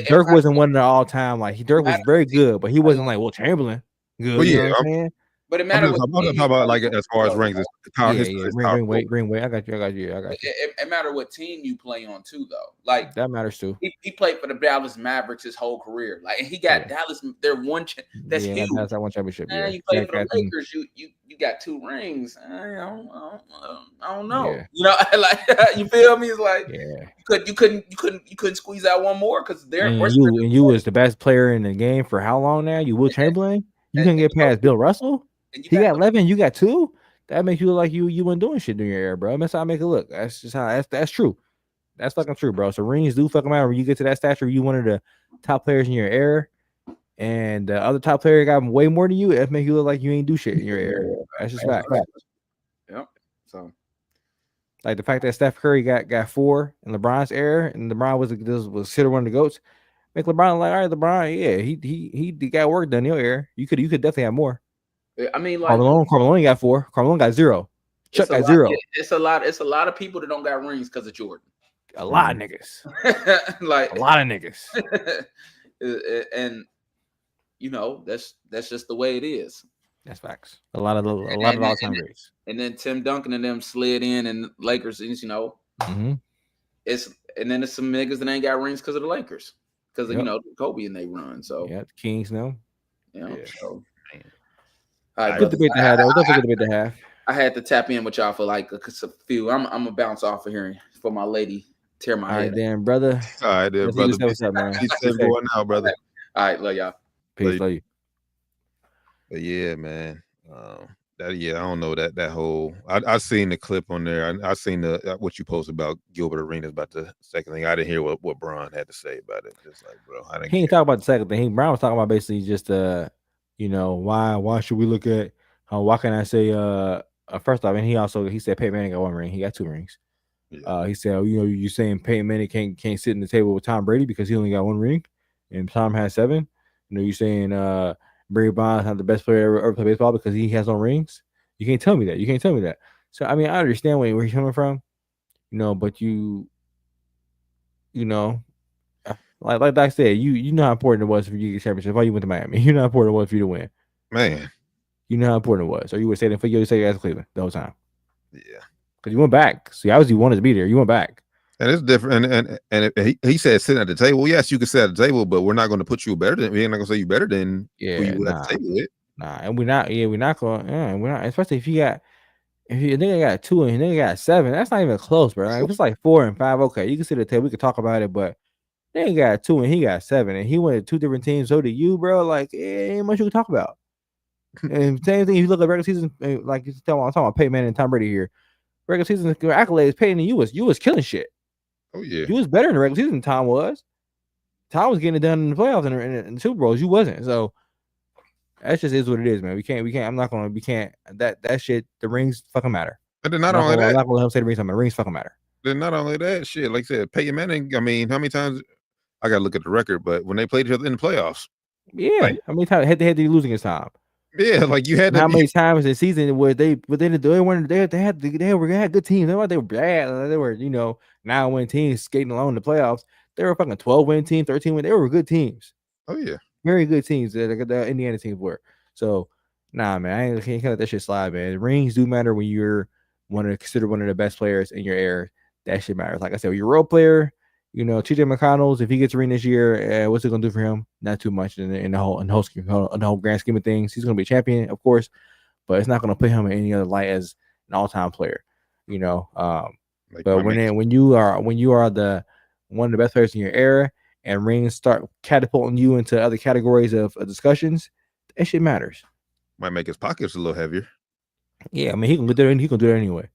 Speaker 6: Dirk wasn't one of the all-time. Dirk was very good, but he wasn't like Will Chamberlain good.
Speaker 4: Well,
Speaker 6: you know what I'm saying?
Speaker 5: But it matters.
Speaker 4: I'm talking about as far as rings.
Speaker 6: Green Way. I got you.
Speaker 5: It matters what team you play on too, though.
Speaker 6: That matters too.
Speaker 5: He played for the Dallas Mavericks his whole career. He got Dallas. Their one. That's huge.
Speaker 6: That's that one championship.
Speaker 5: You play for the Lakers. You got 2 rings. I I don't know.
Speaker 6: Yeah.
Speaker 5: You know, like you feel me? It's like
Speaker 6: Yeah.
Speaker 5: you couldn't squeeze out one more because they're
Speaker 6: And you was the best player in the game for how long now? You Will Chamberlain? You couldn't get past Bill Russell? He got 11, you got 2? That makes you look like you weren't doing shit during your era, bro. That's how I make it look. That's just how that's true. That's fucking true, bro. So rings do fucking matter. When you get to that stature, you one of the top players in your era, and the other top player got way more than you. That make you look like you ain't do shit in your era. That's just fact.
Speaker 5: Yep. So,
Speaker 6: like the fact that Steph Curry got 4 in LeBron's era, and LeBron was considered one of the goats, make LeBron like, all right, LeBron, yeah, he got work done in your era. You could definitely have more.
Speaker 5: I mean, like
Speaker 6: Carmelo got 4. Carmelo got 0. Chuck got 0.
Speaker 5: It's a lot of people that don't got rings because of Jordan.
Speaker 6: A lot of niggas.
Speaker 5: Like
Speaker 6: a lot of niggas.
Speaker 5: And you know, that's just the way it is.
Speaker 6: That's facts. A lot of all-time greats.
Speaker 5: And then Tim Duncan and them slid in, and Lakers, you know, and then there's some niggas that ain't got rings because of the Lakers, because you know Kobe and they run. So
Speaker 6: yeah, the Kings now.
Speaker 5: Yeah. So,
Speaker 6: all right, good debate to have. That was definitely good debate to have.
Speaker 5: I had to tap in with y'all for like a few. I'm gonna bounce off of here for my lady. Tear my head.
Speaker 6: All right, damn, brother.
Speaker 4: All right, there, brother. What's up, man? He's going now, brother.
Speaker 5: All right, love y'all.
Speaker 6: Peace, love you.
Speaker 4: But yeah, man. I don't know that whole. I seen the clip on there. I seen the what you posted about Gilbert Arenas about the second thing. I didn't hear what Bron had to say about it. Just like, bro, I didn't.
Speaker 6: He ain't talk about the second thing. Brown was talking about basically just you know, why should we look at why can I say first off, and he said Peyton Manning got 1 ring. He got 2 rings. Yeah. He said, you know, you saying Peyton Manning can't sit in the table with Tom Brady because he only got 1 ring, and Tom has 7. You know, you saying Barry Bonds not the best player ever played baseball because he has no rings. You can't tell me that. So I mean, I understand where he's coming from, you know, but you know, like I said, you know how important it was for you to get a championship. Why you went to Miami? You know how important it was for you to win,
Speaker 4: man. You
Speaker 6: know how important it was. Or you would say that for you to say as Cleveland the whole time.
Speaker 4: Yeah.
Speaker 6: Because you went back. See, obviously you wanted to be there. You went back.
Speaker 4: And it's different. And he said sitting at the table. Yes, you can sit at the table, but we're not going to put you better than. We're not going to say you better than who you were at the table with.
Speaker 6: Nah, and we're not going. We're not. Especially if you think got 2 and they got 7. That's not even close, bro. Like, if it's like 4 and 5, okay, you can sit at the table. We could talk about it, but they got 2 and he got 7, and he went to 2 different teams. So did you, bro. Like, ain't much you can talk about. And same thing. If you look at regular season, like I'm talking about Peyton Manning and Tom Brady here. Regular season accolades, Peyton, and you was killing shit.
Speaker 4: Oh yeah,
Speaker 6: you was better in the regular season than Tom was. Tom was getting it done in the playoffs and in the Super Bowls. You wasn't. So that just is what it is, man. We can't. We can't. That shit. The rings fucking matter.
Speaker 4: And then not only that,
Speaker 6: I'm not gonna say the rings. The rings fucking matter.
Speaker 4: Then not only that, shit. Like I said, Peyton Manning. I mean, how many times? I gotta look at the record, but when they played each other in the playoffs,
Speaker 6: yeah, how many times head to head did you lose against Tom?
Speaker 4: Yeah, like you had
Speaker 6: how many times in the season where they had good teams. They were bad. They were 9-win teams skating along in the playoffs. They were a fucking 12-win team, 13-win. They were good teams.
Speaker 4: Oh yeah,
Speaker 6: very good teams. The Indiana teams were. So nah, man, I can't let that shit slide, man. Rings do matter when you're considered one of the best players in your era. That shit matters. Like I said, when you're a role player. TJ McConnell's, if he gets a ring this year, what's it gonna do for him? Not too much in the whole grand scheme of things. He's gonna be a champion, of course, but it's not gonna put him in any other light as an all-time player. But when you are the one of the best players in your era, and rings start catapulting you into other categories of discussions, that shit matters.
Speaker 4: Might make his pockets a little heavier.
Speaker 6: Yeah, I mean, he can do that anyway.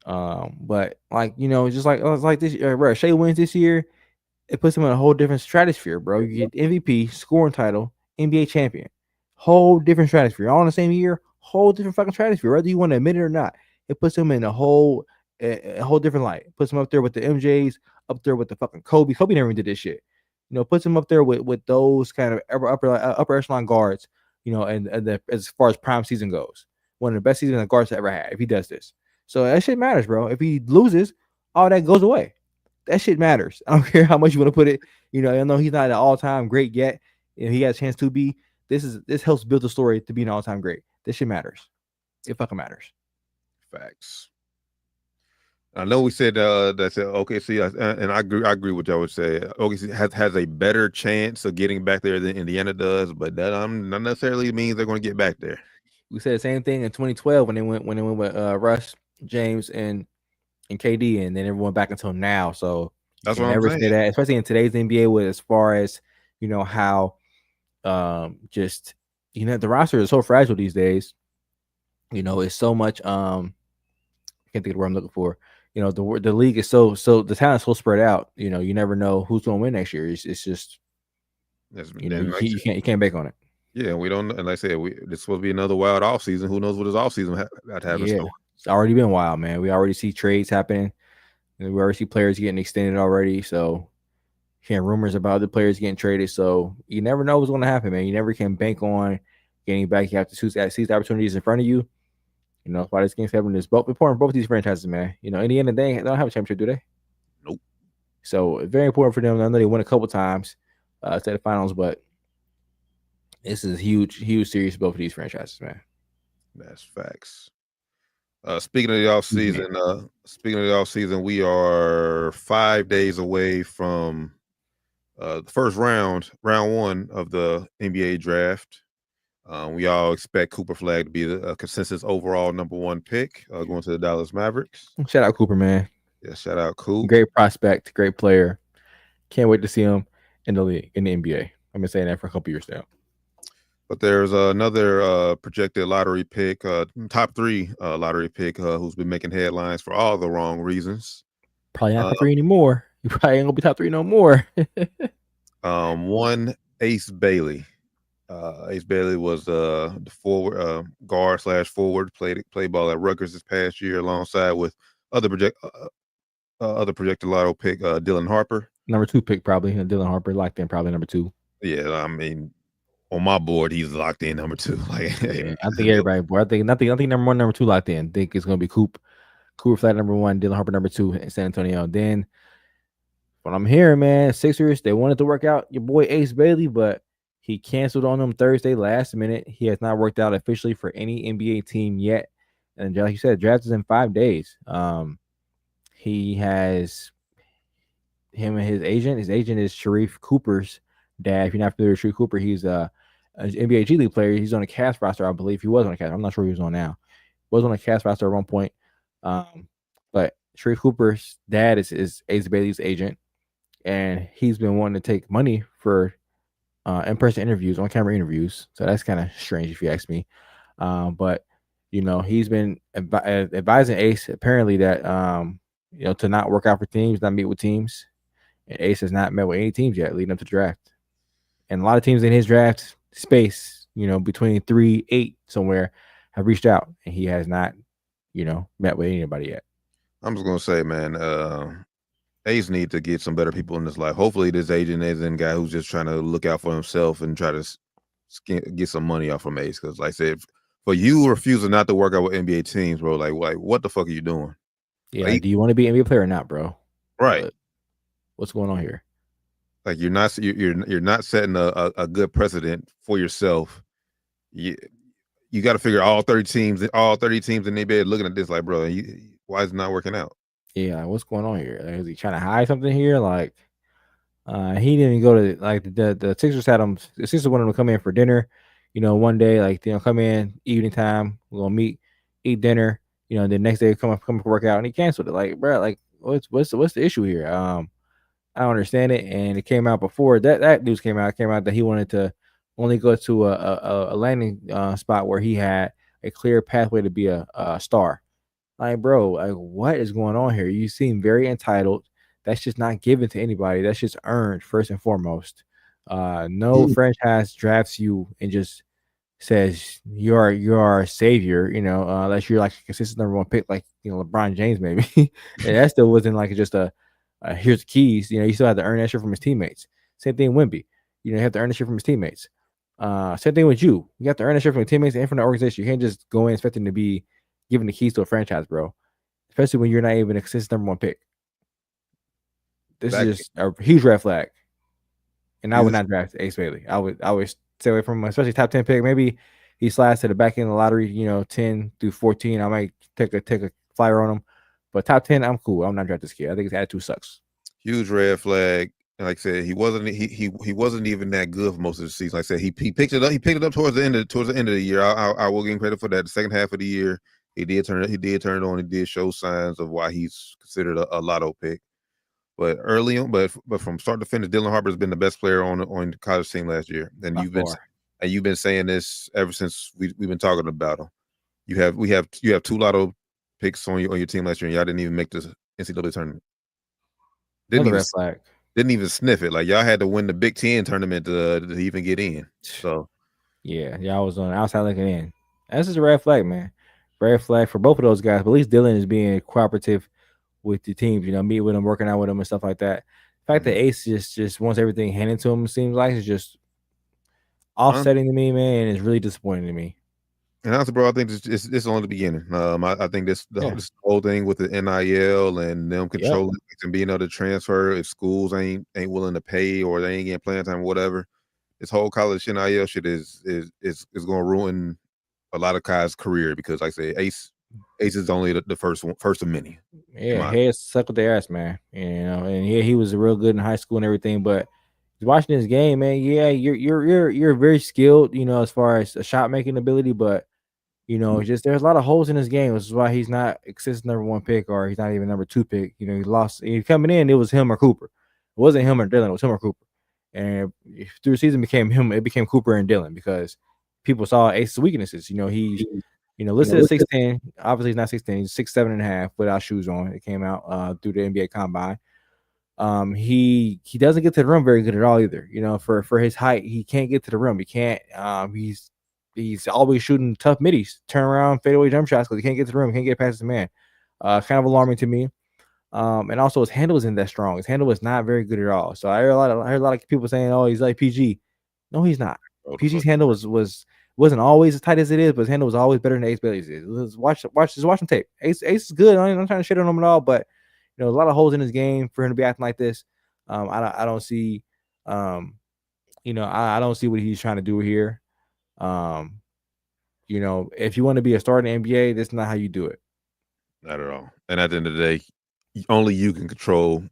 Speaker 6: But just like this, bro. Shea wins this year, it puts him in a whole different stratosphere, bro. You get MVP, scoring title, NBA champion, whole different stratosphere. All in the same year, whole different fucking stratosphere. Whether you want to admit it or not, it puts him in a whole different light. It puts him up there with the MJs, up there with the fucking Kobe. Kobe never even did this shit. Puts him up there with those kind of upper echelon guards. And as far as prime season goes. One of the best seasons the guards ever had if he does this. So that shit matters, bro. If he loses, all that goes away. That shit matters. I don't care how much you want to put it. I know he's not an all-time great yet. He got a chance to be. This helps build the story to be an all-time great. This shit matters. It fucking matters.
Speaker 4: Facts. I know we said that OKC, and I agree with y'all would say. OKC has a better chance of getting back there than Indiana does, but that not necessarily means they're going to get back there.
Speaker 6: We said the same thing in 2012 when they went with Russ. James and KD, and then everyone back until now. So
Speaker 4: That's
Speaker 6: you
Speaker 4: what
Speaker 6: can
Speaker 4: I'm
Speaker 6: never
Speaker 4: saying.
Speaker 6: say that, especially in today's NBA, with as far as how just the roster is so fragile these days. It's so much. I can't think of the word I'm looking for. The league is so the talent's so spread out. You never know who's going to win next year. It's just you can't bank on it.
Speaker 4: Yeah, we don't. And like I said, this supposed to be another wild off season. Who knows what his off season got to have in store?
Speaker 6: It's already been wild, man. We already see trades happening. We already see players getting extended already. So hearing rumors about the players getting traded. So you never know what's going to happen, man. You never can bank on getting back. You have to seize the opportunities in front of you. That's why this Game 7 is important for both these franchises, man. In the end of the day, they don't have a championship, do they?
Speaker 4: Nope.
Speaker 6: So it's very important for them. I know they won a couple times to the finals, but this is a huge, huge series for both of these franchises, man.
Speaker 4: That's facts. Speaking of the offseason, we are 5 days away from the first round one of the NBA draft. We all expect Cooper Flagg to be the consensus overall #1 pick going to the Dallas Mavericks.
Speaker 6: Shout out Cooper, man.
Speaker 4: Yeah, shout out Coop.
Speaker 6: Great prospect, great player. Can't wait to see him in the league, in the NBA. I've been saying that for a couple years now.
Speaker 4: But there's another projected lottery pick, top 3 lottery pick, who's been making headlines for all the wrong reasons.
Speaker 6: Probably not top 3 anymore. You probably ain't gonna be top 3 no more.
Speaker 4: One, Ace Bailey. Ace Bailey was the forward guard / forward, played ball at Rutgers this past year alongside with other projected lotto pick Dylan Harper.
Speaker 6: Number 2 pick probably. Dylan Harper locked in probably number 2.
Speaker 4: Yeah, I mean, on my board he's locked in number 2. Like,
Speaker 6: yeah, I think everybody board. I think nothing number 1, number 2 locked in. I think it's gonna be Cooper Flagg number 1, Dylan Harper number 2 in San Antonio. Then what I'm hearing, man, Sixers, they wanted to work out your boy Ace Bailey, but he canceled on them Thursday last minute. He has not worked out officially for any NBA team yet. And like you said, draft is in 5 days. He has him and his agent. His agent is Sharif Cooper's dad. If you're not familiar with Sharif Cooper, he's an NBA G League player. He's on a cast roster, I believe. He was on a cast. I'm not sure he was on now. Was on a cast roster at one point. But Sharif Cooper's dad is Ace Bailey's agent, and he's been wanting to take money for in-person interviews, on-camera interviews. So that's kind of strange if you ask me. But he's been advising Ace apparently that to not work out for teams, not meet with teams. And Ace has not met with any teams yet leading up to the draft. And a lot of teams in his draft space, between 3-8 somewhere, have reached out, and he has not, met with anybody yet.
Speaker 4: I'm just gonna say, man, Ace needs to get some better people in his life. Hopefully, this agent isn't a guy who's just trying to look out for himself and try to get some money off from Ace. Because, like I said, for you refusing not to work out with NBA teams, bro, like what the fuck are you doing?
Speaker 6: Yeah, like, do you want to be an NBA player or not, bro?
Speaker 4: Right.
Speaker 6: What's going on here?
Speaker 4: Like you're not setting a good precedent for yourself. You got to figure all 30 teams in the NBA looking at this like, bro, why is it not working out?
Speaker 6: Yeah, what's going on here? Like, is he trying to hide something here? Like, he didn't go to the Sixers had him. The Sixers wanted him to come in for dinner. One day, like come in evening time, we're gonna meet, eat dinner. The next day come for work out, and he canceled it. Like, bro, like what's the issue here? I don't understand it. And it came out before that news came out. It came out that he wanted to only go to a landing spot where he had a clear pathway to be a star. Like, bro, like what is going on here? You seem very entitled. That's just not given to anybody. That's just earned first and foremost. No franchise drafts you and just says you're a savior, unless you're like a consistent #1 pick, like LeBron James maybe. And that still wasn't like just a here's the keys. You still have to earn that shit from his teammates. Same thing Wemby. You have to earn that shit from his teammates. Same thing with you. You have to earn that shit from your teammates and from the organization. You can't just go in expecting to be given the keys to a franchise, bro. Especially when you're not even a consistent #1 pick. This is just a huge red flag. And I would not draft Ace Bailey. I would stay away from him, especially top 10 pick. Maybe he slides to the back end of the lottery, 10 through 14. I might take a flyer on him. But top 10, I'm cool. I'm not drafting this kid. I think his attitude sucks.
Speaker 4: Huge red flag. And like I said, he wasn't even that good for most of the season. Like I said, he picked it up. He picked it up towards the end of the year. I will give him credit for that. The second half of the year, He did turn it on. He did show signs of why he's considered a lotto pick. But early on, but from start to finish, Dylan Harper has been the best player on the college team last year. And you've been saying this ever since we've been talking about him. You have 2 lotto picks on your team last year, and y'all didn't even make the NCAA tournament. Didn't even sniff it. Like y'all had to win the Big Ten tournament to even get in. So
Speaker 6: yeah, y'all was on the outside looking in. That's just a red flag, man. Red flag for both of those guys. But at least Dylan is being cooperative with the teams. You know, meet with them, working out with them, and stuff like that. The fact that Ace just wants everything handed to him, it seems like, is just offsetting to me, man, and it's really disappointing to me.
Speaker 4: And honestly, bro, I think this is only the beginning. I think this whole thing with the NIL and them controlling and being able to transfer if schools ain't willing to pay or they ain't getting playing time or whatever. This whole college NIL shit is going to ruin a lot of guys' career because, like I say, Ace is only the first of many.
Speaker 6: Yeah, heads suck with their ass, man. You know, and yeah, he was real good in high school and everything, but watching this game, man, yeah, you're very skilled, you know, as far as a shot making ability, but you know, just there's a lot of holes in this game, which is why he's not consistent number 1 pick, or he's not even number 2 pick. You know, he lost. Coming in, it was him or Cooper. It wasn't him or Dylan. It was him or Cooper. And through the season, it became Cooper and Dylan because people saw Ace's weaknesses. You know, he's listed at 6'10". Obviously, he's not 6'10". He's 6'7.5" without shoes on. It came out through the NBA Combine. He doesn't get to the rim very good at all either. You know, for his height, he can't get to the rim. He can't. He's always shooting tough middies, turn around, fadeaway jump shots because he can't get to the rim, can't get past his man. Kind of alarming to me. And also his handle isn't that strong. His handle is not very good at all. So I heard a lot of people saying, "Oh, he's like PG." No, he's not. PG's handle wasn't always as tight as it is, but his handle was always better than Ace Bailey's is. Just watch him tape. Ace is good. I'm trying to shit on him at all, but you know, a lot of holes in his game for him to be acting like this. I don't see. You know, I don't see what he's trying to do here. You know, if you want to be a star in the NBA, that's not how you do it.
Speaker 4: Not at all. And at the end of the day, only you can control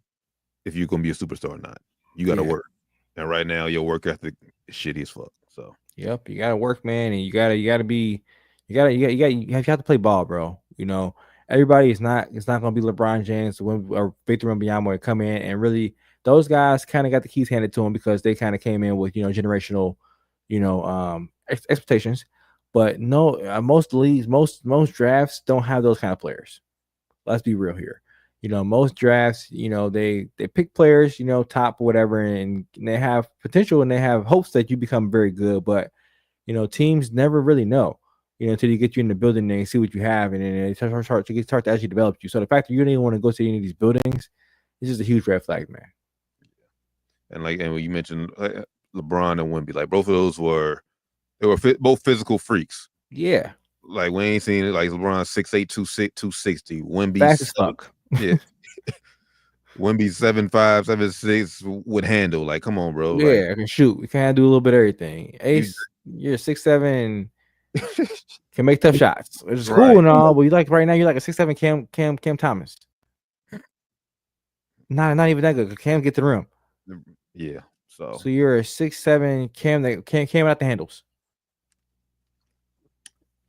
Speaker 4: if you're gonna be a superstar or not. You got to work, and right now your work ethic is shitty as fuck. So
Speaker 6: yep, you gotta work, man, and you have to play ball, bro. You know, everybody it's not gonna be LeBron James or Victor Wembanyama come in and really. Those guys kind of got the keys handed to them because they kind of came in with, you know, generational, you know, expectations. But no, most leagues, most drafts don't have those kind of players. Let's be real here. You know, most drafts, you know, they pick players, you know, top or whatever, and they have potential and they have hopes that you become very good. But, you know, teams never really know, you know, until you get you in the building and they see what you have, and then they start to actually develop you. So the fact that you don't even want to go to any of these buildings is just a huge red flag, man.
Speaker 4: And when you mentioned LeBron and Wemby, like both of those were both physical freaks.
Speaker 6: Yeah,
Speaker 4: like we ain't seen it. Like LeBron 6'8", 260. Wemby
Speaker 6: fast as fuck.
Speaker 4: Yeah, Wemby 7'5", 7'6" would handle. Like, come on, bro.
Speaker 6: Yeah,
Speaker 4: like,
Speaker 6: I can shoot. We can do a little bit of everything. Ace, you're 6'7", can make tough shots, which is cool and all. But you like right now, you're like a 6'7" Cam Thomas. Not even that good. Cam get to the rim.
Speaker 4: Yeah. So
Speaker 6: you're a 6'7" Cam that came out the handles.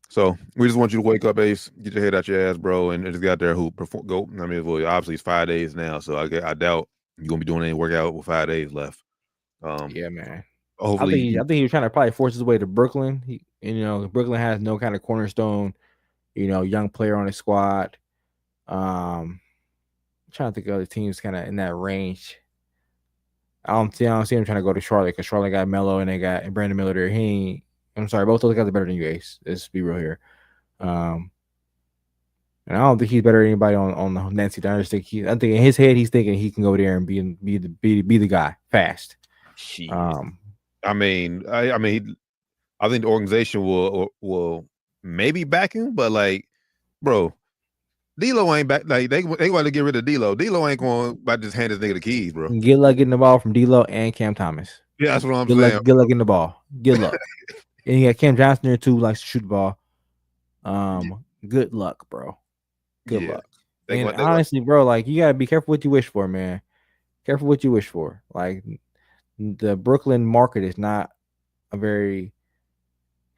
Speaker 4: So we just want you to wake up, Ace, get your head out your ass, bro, and just get out there hoop. Go. I mean, well, obviously it's 5 days now, so I doubt you're gonna be doing any workout with 5 days left.
Speaker 6: Yeah, man.
Speaker 4: Hopefully,
Speaker 6: I think he was trying to probably force his way to Brooklyn. Brooklyn has no kind of cornerstone, you know, young player on his squad. I'm trying to think of other teams kind of in that range. I don't see him trying to go to Charlotte because Charlotte got Melo and they got Brandon Miller there. I'm sorry, both those guys are better than you, Ace. Let's be real here. And I don't think he's better than anybody on the Nancy. I think in his head he's thinking he can go there and be the guy fast.
Speaker 4: I mean, I think the organization will maybe back him, but like, bro, D'Lo ain't back. Like they want to get rid of D'Lo. D'Lo ain't going to just hand his nigga the keys, bro.
Speaker 6: Good luck getting the ball from D'Lo and Cam Thomas.
Speaker 4: Yeah, that's what I'm saying.
Speaker 6: Good luck getting the ball. Good luck. And you got Cam Johnson there too, likes to shoot the ball. Good luck, bro. Good luck. And honestly, bro, like you gotta be careful what you wish for, man. Careful what you wish for. Like the Brooklyn market is not a very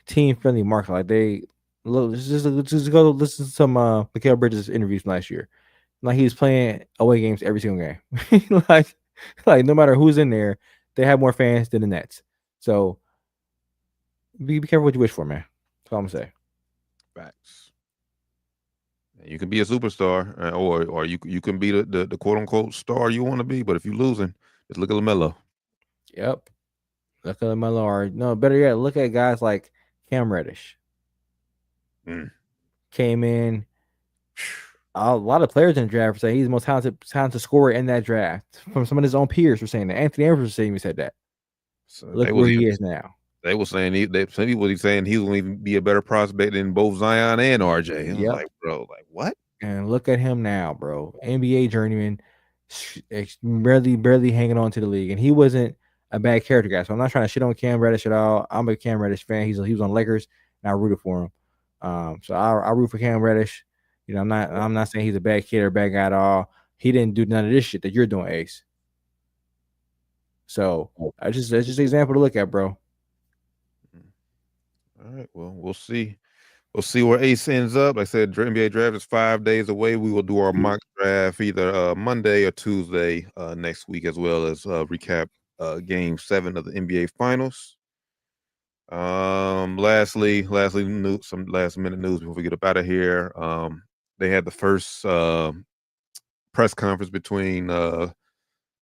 Speaker 6: team-friendly market. Like Look, just go listen to some Mikal Bridges interviews from last year. Like he was playing away games every single game. like no matter who's in there, they have more fans than the Nets. So be careful what you wish for, man. That's all I'm gonna say.
Speaker 4: Facts. You can be a superstar, or you can be the quote unquote star you want to be. But if you're losing, just look at LaMelo.
Speaker 6: Yep. Look at LaMelo, or no, better yet, look at guys like Cam Reddish. Came in. A lot of players in the draft say he's the most talented scorer in that draft. From some of his own peers were saying that. Anthony Edwards even said that. So look where he is now.
Speaker 4: They were saying some people were saying he will even be a better prospect than both Zion and RJ. I was like, bro, like what?
Speaker 6: And look at him now, bro. NBA journeyman, barely hanging on to the league, and he wasn't a bad character guy. So I'm not trying to shit on Cam Reddish at all. I'm a Cam Reddish fan. He was on Lakers, and I rooted for him. So I root for Cam Reddish. You know, I'm not saying he's a bad kid or a bad guy at all. He didn't do none of this shit that you're doing, Ace. So that's just an example to look at, bro.
Speaker 4: All right, well, we'll see. We'll see where Ace ends up. Like I said, NBA draft is 5 days away. We will do our mock draft either Monday or Tuesday next week, as well as recap Game 7 of the NBA Finals. Lastly, some last minute news before we get up out of here. They had the first press conference between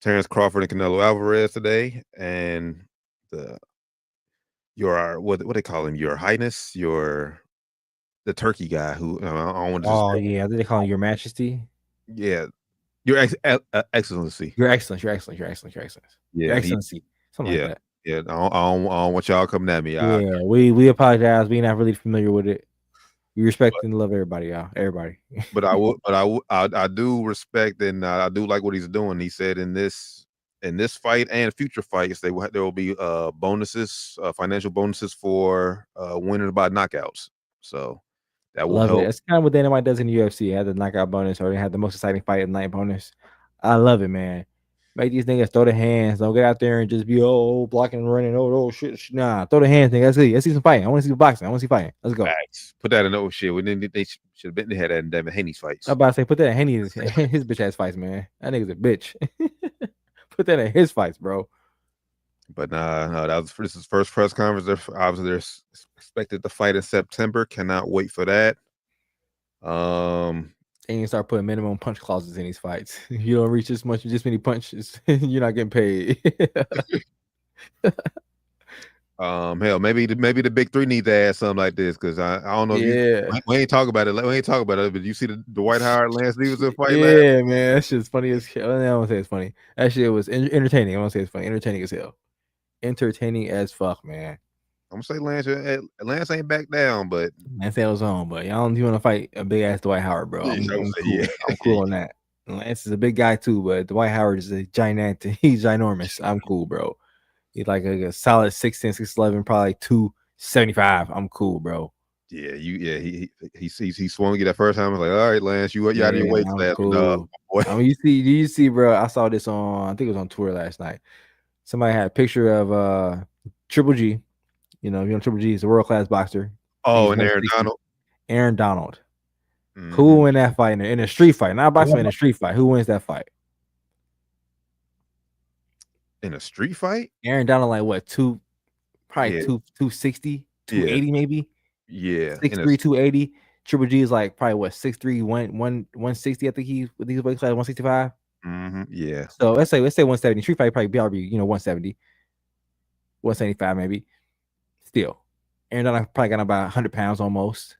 Speaker 4: Terrence Crawford and Canelo Alvarez today, and what they call him, Your Highness, the turkey guy who I don't want to.
Speaker 6: Oh yeah, they call him Your Majesty.
Speaker 4: Yeah, Your Excellency.
Speaker 6: Your Excellency.
Speaker 4: Yeah,
Speaker 6: Your Excellency. Something like that.
Speaker 4: Yeah, I don't want y'all coming at me.
Speaker 6: Yeah, we apologize. We're not really familiar with it. We respect and love everybody, y'all. Everybody.
Speaker 4: But I do respect and I do like what he's doing. He said in this fight and future fights, there will be bonuses, financial bonuses for winning by knockouts. So that will help.
Speaker 6: It. That's kind of what Dana White does in the UFC. He had the knockout bonus, or they had the most exciting fight at night bonus. I love it, man. Make these niggas throw the hands. Don't get out there and just be blocking and running. Oh shit. Nah, throw the hands, nigga. Let's see some fighting. I want to see boxing. I want to see fighting. Let's go.
Speaker 4: Facts. Put that in shit. They should have been had that in Devin Haney's fights.
Speaker 6: I'm about to say put that in Haney's his bitch ass fights, man. That nigga's a bitch. Put that in his fights, bro.
Speaker 4: But no, this is first press conference. They're expected to fight in September. Cannot wait for that.
Speaker 6: And you start putting minimum punch clauses in these fights. If you don't reach this many punches, you're not getting paid.
Speaker 4: Hell, maybe the big three need to add something like this, because I don't know.
Speaker 6: Yeah,
Speaker 4: we ain't talking about it. But you see the Dwight Howard Lance Stevenson fight?
Speaker 6: Yeah, man, that shit's funny as hell. I don't want to say it's funny. That shit was entertaining. I want to say it's funny. Entertaining as hell. Entertaining as fuck, man.
Speaker 4: I'm gonna say Lance ain't back down, but
Speaker 6: Lance was on. But y'all don't want to fight a big ass Dwight Howard, bro. I'm cool on that. Lance is a big guy too, but Dwight Howard is a gigantic. He's ginormous. I'm cool, bro. He's like a solid 6'10", 6'11", probably 275. I'm cool, bro.
Speaker 4: Yeah, he swung you that first time. I was like, all right, Lance, you out of your weight class.
Speaker 6: Cool. I mean, you see, bro. I saw this on, I think it was on Twitter last night. Somebody had a picture of Triple G. You know, Triple G is a world class boxer.
Speaker 4: Oh, and Aaron Donald.
Speaker 6: Aaron Donald. Mm-hmm. Who will win that fight in a street fight? Not a boxing, in a street fight. Who wins that fight?
Speaker 4: In a street fight?
Speaker 6: Aaron Donald, like what, 260, 280 maybe?
Speaker 4: Yeah.
Speaker 6: 6'3", 280. Triple G is like probably what, 6'3", 160, I think he's with these weight class, 165.
Speaker 4: Mm-hmm. Yeah.
Speaker 6: So let's say 170. Street fight probably 170, 175 maybe. Still, Aaron Donald probably got about 100 pounds almost.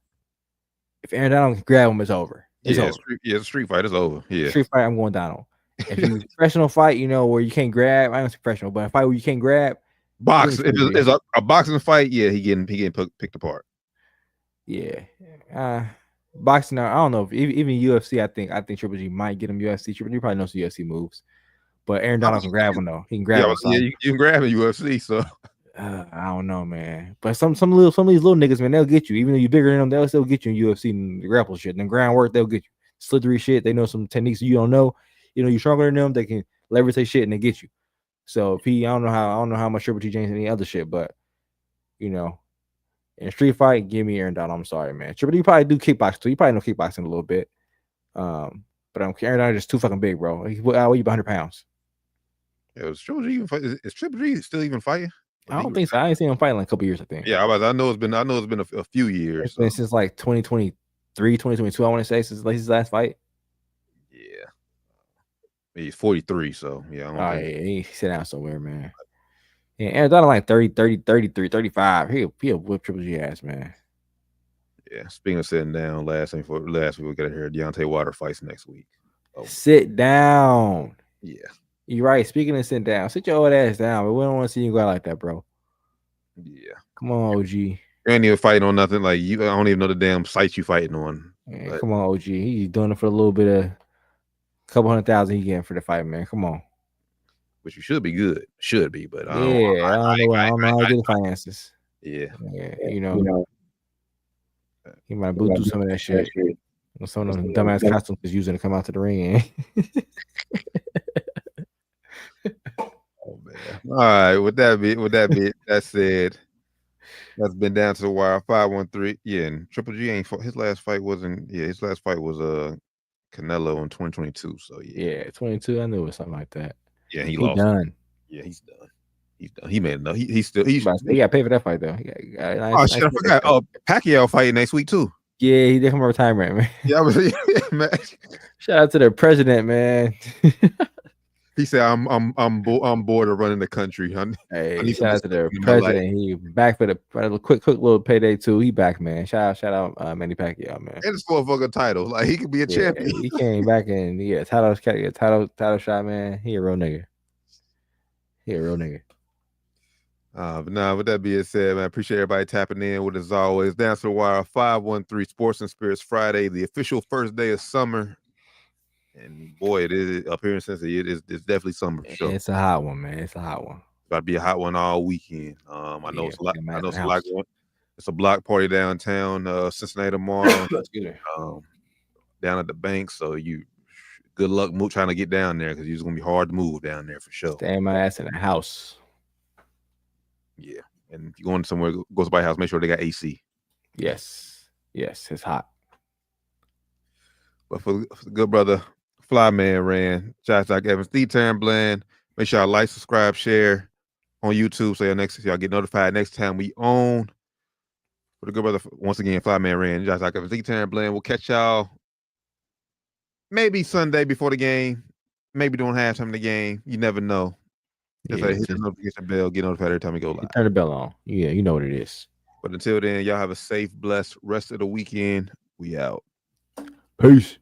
Speaker 6: If Aaron Donald can grab him, it's over. It's over.
Speaker 4: Street fight is over. Yeah.
Speaker 6: Street fight, I'm going Donald. If you professional fight, where you can't grab, I don't say professional, but a fight where you can't grab.
Speaker 4: Box. If it's a boxing fight, yeah, he getting picked apart.
Speaker 6: Yeah. Boxing, I don't know. If even UFC, I think Triple G might get him UFC. Triple G probably knows some UFC moves. But Aaron Donald can grab him though. He can grab him.
Speaker 4: Yeah, you can grab him UFC, so
Speaker 6: I don't know, man. But some of these little niggas, man, they'll get you. Even though you're bigger than them, they'll still get you in UFC and the grapple shit. And the groundwork, they'll get you. Slithery shit, they know some techniques you don't know. You're stronger than them, they can leverage their shit and they get you. So if I don't know how much Triple G James any other shit, but In street fight, give me Aaron Donald. I'm sorry, man. Triple D probably do kickboxing too. You probably know kickboxing a little bit. But Aaron Donald is just too fucking big, bro. He weigh you 100 pounds.
Speaker 4: Yeah, is Triple G even fight? Is Triple G still even fighting?
Speaker 6: I don't think so. I ain't seen him fight in like a couple years, I think.
Speaker 4: Yeah, I know it's been a few years.
Speaker 6: It's been since like 2023, 2022, I want to say, since his last fight.
Speaker 4: Yeah. He's 43, so yeah.
Speaker 6: Yeah, he sit down somewhere, man. Yeah, Aaron Donald like 30, 33, 35. He'll whip Triple G ass, man.
Speaker 4: Yeah. Speaking of sitting down, last week we got to hear Deontay Wilder fights next week.
Speaker 6: Sit down.
Speaker 4: Yeah.
Speaker 6: You're right. Speaking of sitting down, sit your old ass down. But we don't want to see you go out like that, bro.
Speaker 4: Yeah.
Speaker 6: Come on, OG.
Speaker 4: You ain't even fighting on nothing. Like I don't even know the damn sites you fighting on.
Speaker 6: Man, come on, OG. He's doing it for a little bit of couple $100,000 he getting for the fight, man. Come on.
Speaker 4: Which you should be good. Should be, but
Speaker 6: I don't know how to do the finances.
Speaker 4: Yeah.
Speaker 6: You know. He might boot through some of that shit. Some of them dumbass costumes he's using to come out to the ring.
Speaker 4: Oh man. All right. With that said, that's been down to the wire. 513. Yeah, and Triple G ain't his last fight wasn't. Yeah, his last fight was Canelo in 2022. So
Speaker 6: yeah, 22. I knew it was something like that.
Speaker 4: Yeah, he lost.
Speaker 6: Done.
Speaker 4: Yeah, he's done. He's done. He made enough. He
Speaker 6: got paid for that fight though.
Speaker 4: I forgot. Oh, Pacquiao fighting next week too.
Speaker 6: Yeah, he did come from retirement, man.
Speaker 4: Yeah, man.
Speaker 6: Shout out to the president, man.
Speaker 4: He said, "I'm bored of running the country."
Speaker 6: Hey, shout out to the president. He back for the quick little payday too. He back, man. Shout out, Manny Pacquiao, man.
Speaker 4: And it's for a fucking title. Like he could be a champion.
Speaker 6: He came back and title shot, man. He a real nigga.
Speaker 4: But now, with that being said, man, I appreciate everybody tapping in with us as always. Down to the wire, 513 Sports and Spirits Friday, the official first day of summer. And boy, it is up here in Cincinnati. It's definitely summer for sure.
Speaker 6: It's a hot one, man. It's a hot one.
Speaker 4: It's about to be a hot one all weekend. I know it's a lot. I know it's a lot going. It's a block party downtown, Cincinnati tomorrow. Down at the bank. So good luck trying to get down there because it's gonna be hard to move down there for sure.
Speaker 6: Stay my ass in the house.
Speaker 4: Yeah, and if you're going somewhere, go to my house. Make sure they got AC.
Speaker 6: Yes, it's hot.
Speaker 4: But for the good brother, Flyman Ran, Josh Doc Evans, D-Turn Bland. Make sure y'all like, subscribe, share on YouTube so y'all get notified next time we own. For the good brother, once again, Flyman Ran, Josh Doc Evans, D-Turn Bland. We'll catch y'all maybe Sunday before the game, maybe during halftime of the game. You never know. Just hit the notification bell, get notified every time we go live.
Speaker 6: Turn the bell on. Yeah, you know what it is.
Speaker 4: But until then, y'all have a safe, blessed rest of the weekend. We out.
Speaker 6: Peace.